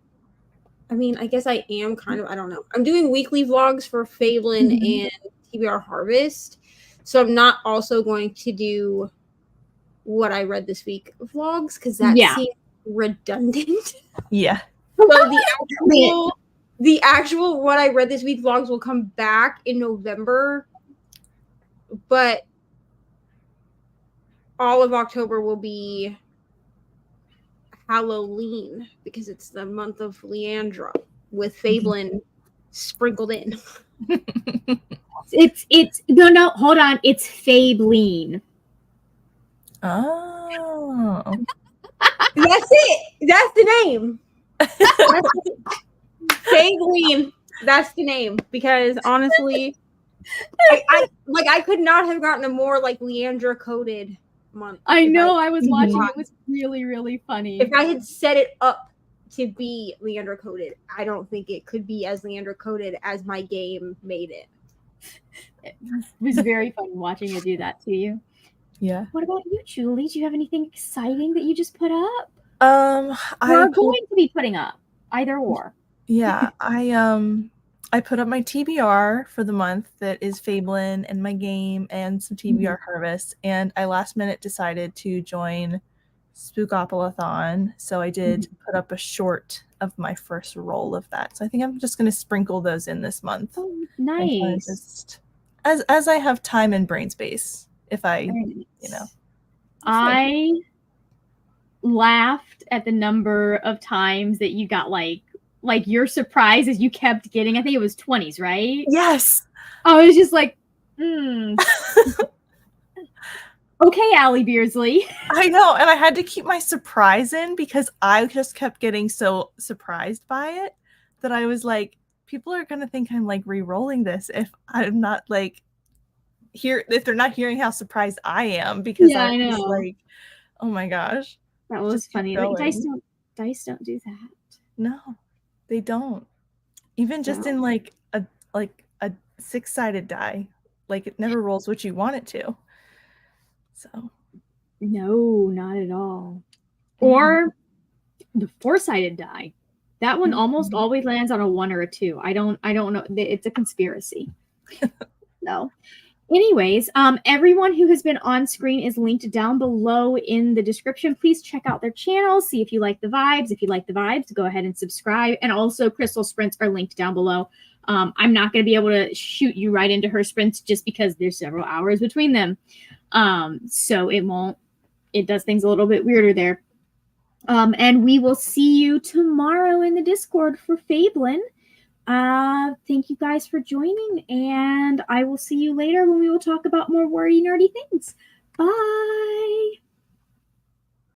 I mean, I guess I am kind of. I don't know. I'm doing weekly vlogs for Fablen and TBR Harvest, so I'm not also going to do what I read this week vlogs because that seems redundant. Yeah. So the actual what I read this week vlogs will come back in November, but all of October will be Halloween because it's the month of Leandra with Fablen sprinkled in. It's no, hold on. It's Fablen. Oh. That's it. That's the name. Fablen. That's the name because honestly, I could not have gotten a more like Leandra coded month. I know. I was watching. It was really, really funny. If I had set it up to be Leandra coded, I don't think it could be as Leandra coded as my game made it. It was very fun watching it do that to you. Yeah. What about you, Julie? Do you have anything exciting that you just put up? We're going to be putting up either or. Yeah, I put up my TBR for the month that is Fablen and my game and some TBR Harvest, and I last minute decided to join Spookopoly-thon, so I did put up a short of my first roll of that. So I think I'm just going to sprinkle those in this month. Oh, nice. Just as I have time and brain space, if I, I laughed at the number of times that you got like your surprise as you kept getting. I think it was 20s, right? Yes. I was just like, okay, Allie Beersley. I know, and I had to keep my surprise in because I just kept getting so surprised by it that I was like, people are gonna think I'm like re-rolling this if I'm not like if they're not hearing how surprised I am, because I was like, oh my gosh. That was funny. Like, dice don't do that. No, they don't. Even just in like a 6-sided die, like it never rolls what you want it to. So no, not at all. Or the 4-sided die. That one almost always lands on a 1 or a 2. I don't know. It's a conspiracy. No. Anyways, everyone who has been on screen is linked down below in the description. Please check out their channels, see if you like the vibes. If you like the vibes, go ahead and subscribe. And also, Crystal sprints are linked down below. I'm not going to be able to shoot you right into her sprints just because there's several hours between them. So it does things a little bit weirder there. And we will see you tomorrow in the Discord for Fablen. Thank you guys for joining, and I will see you later when we will talk about more wordy, nerdy things. Bye.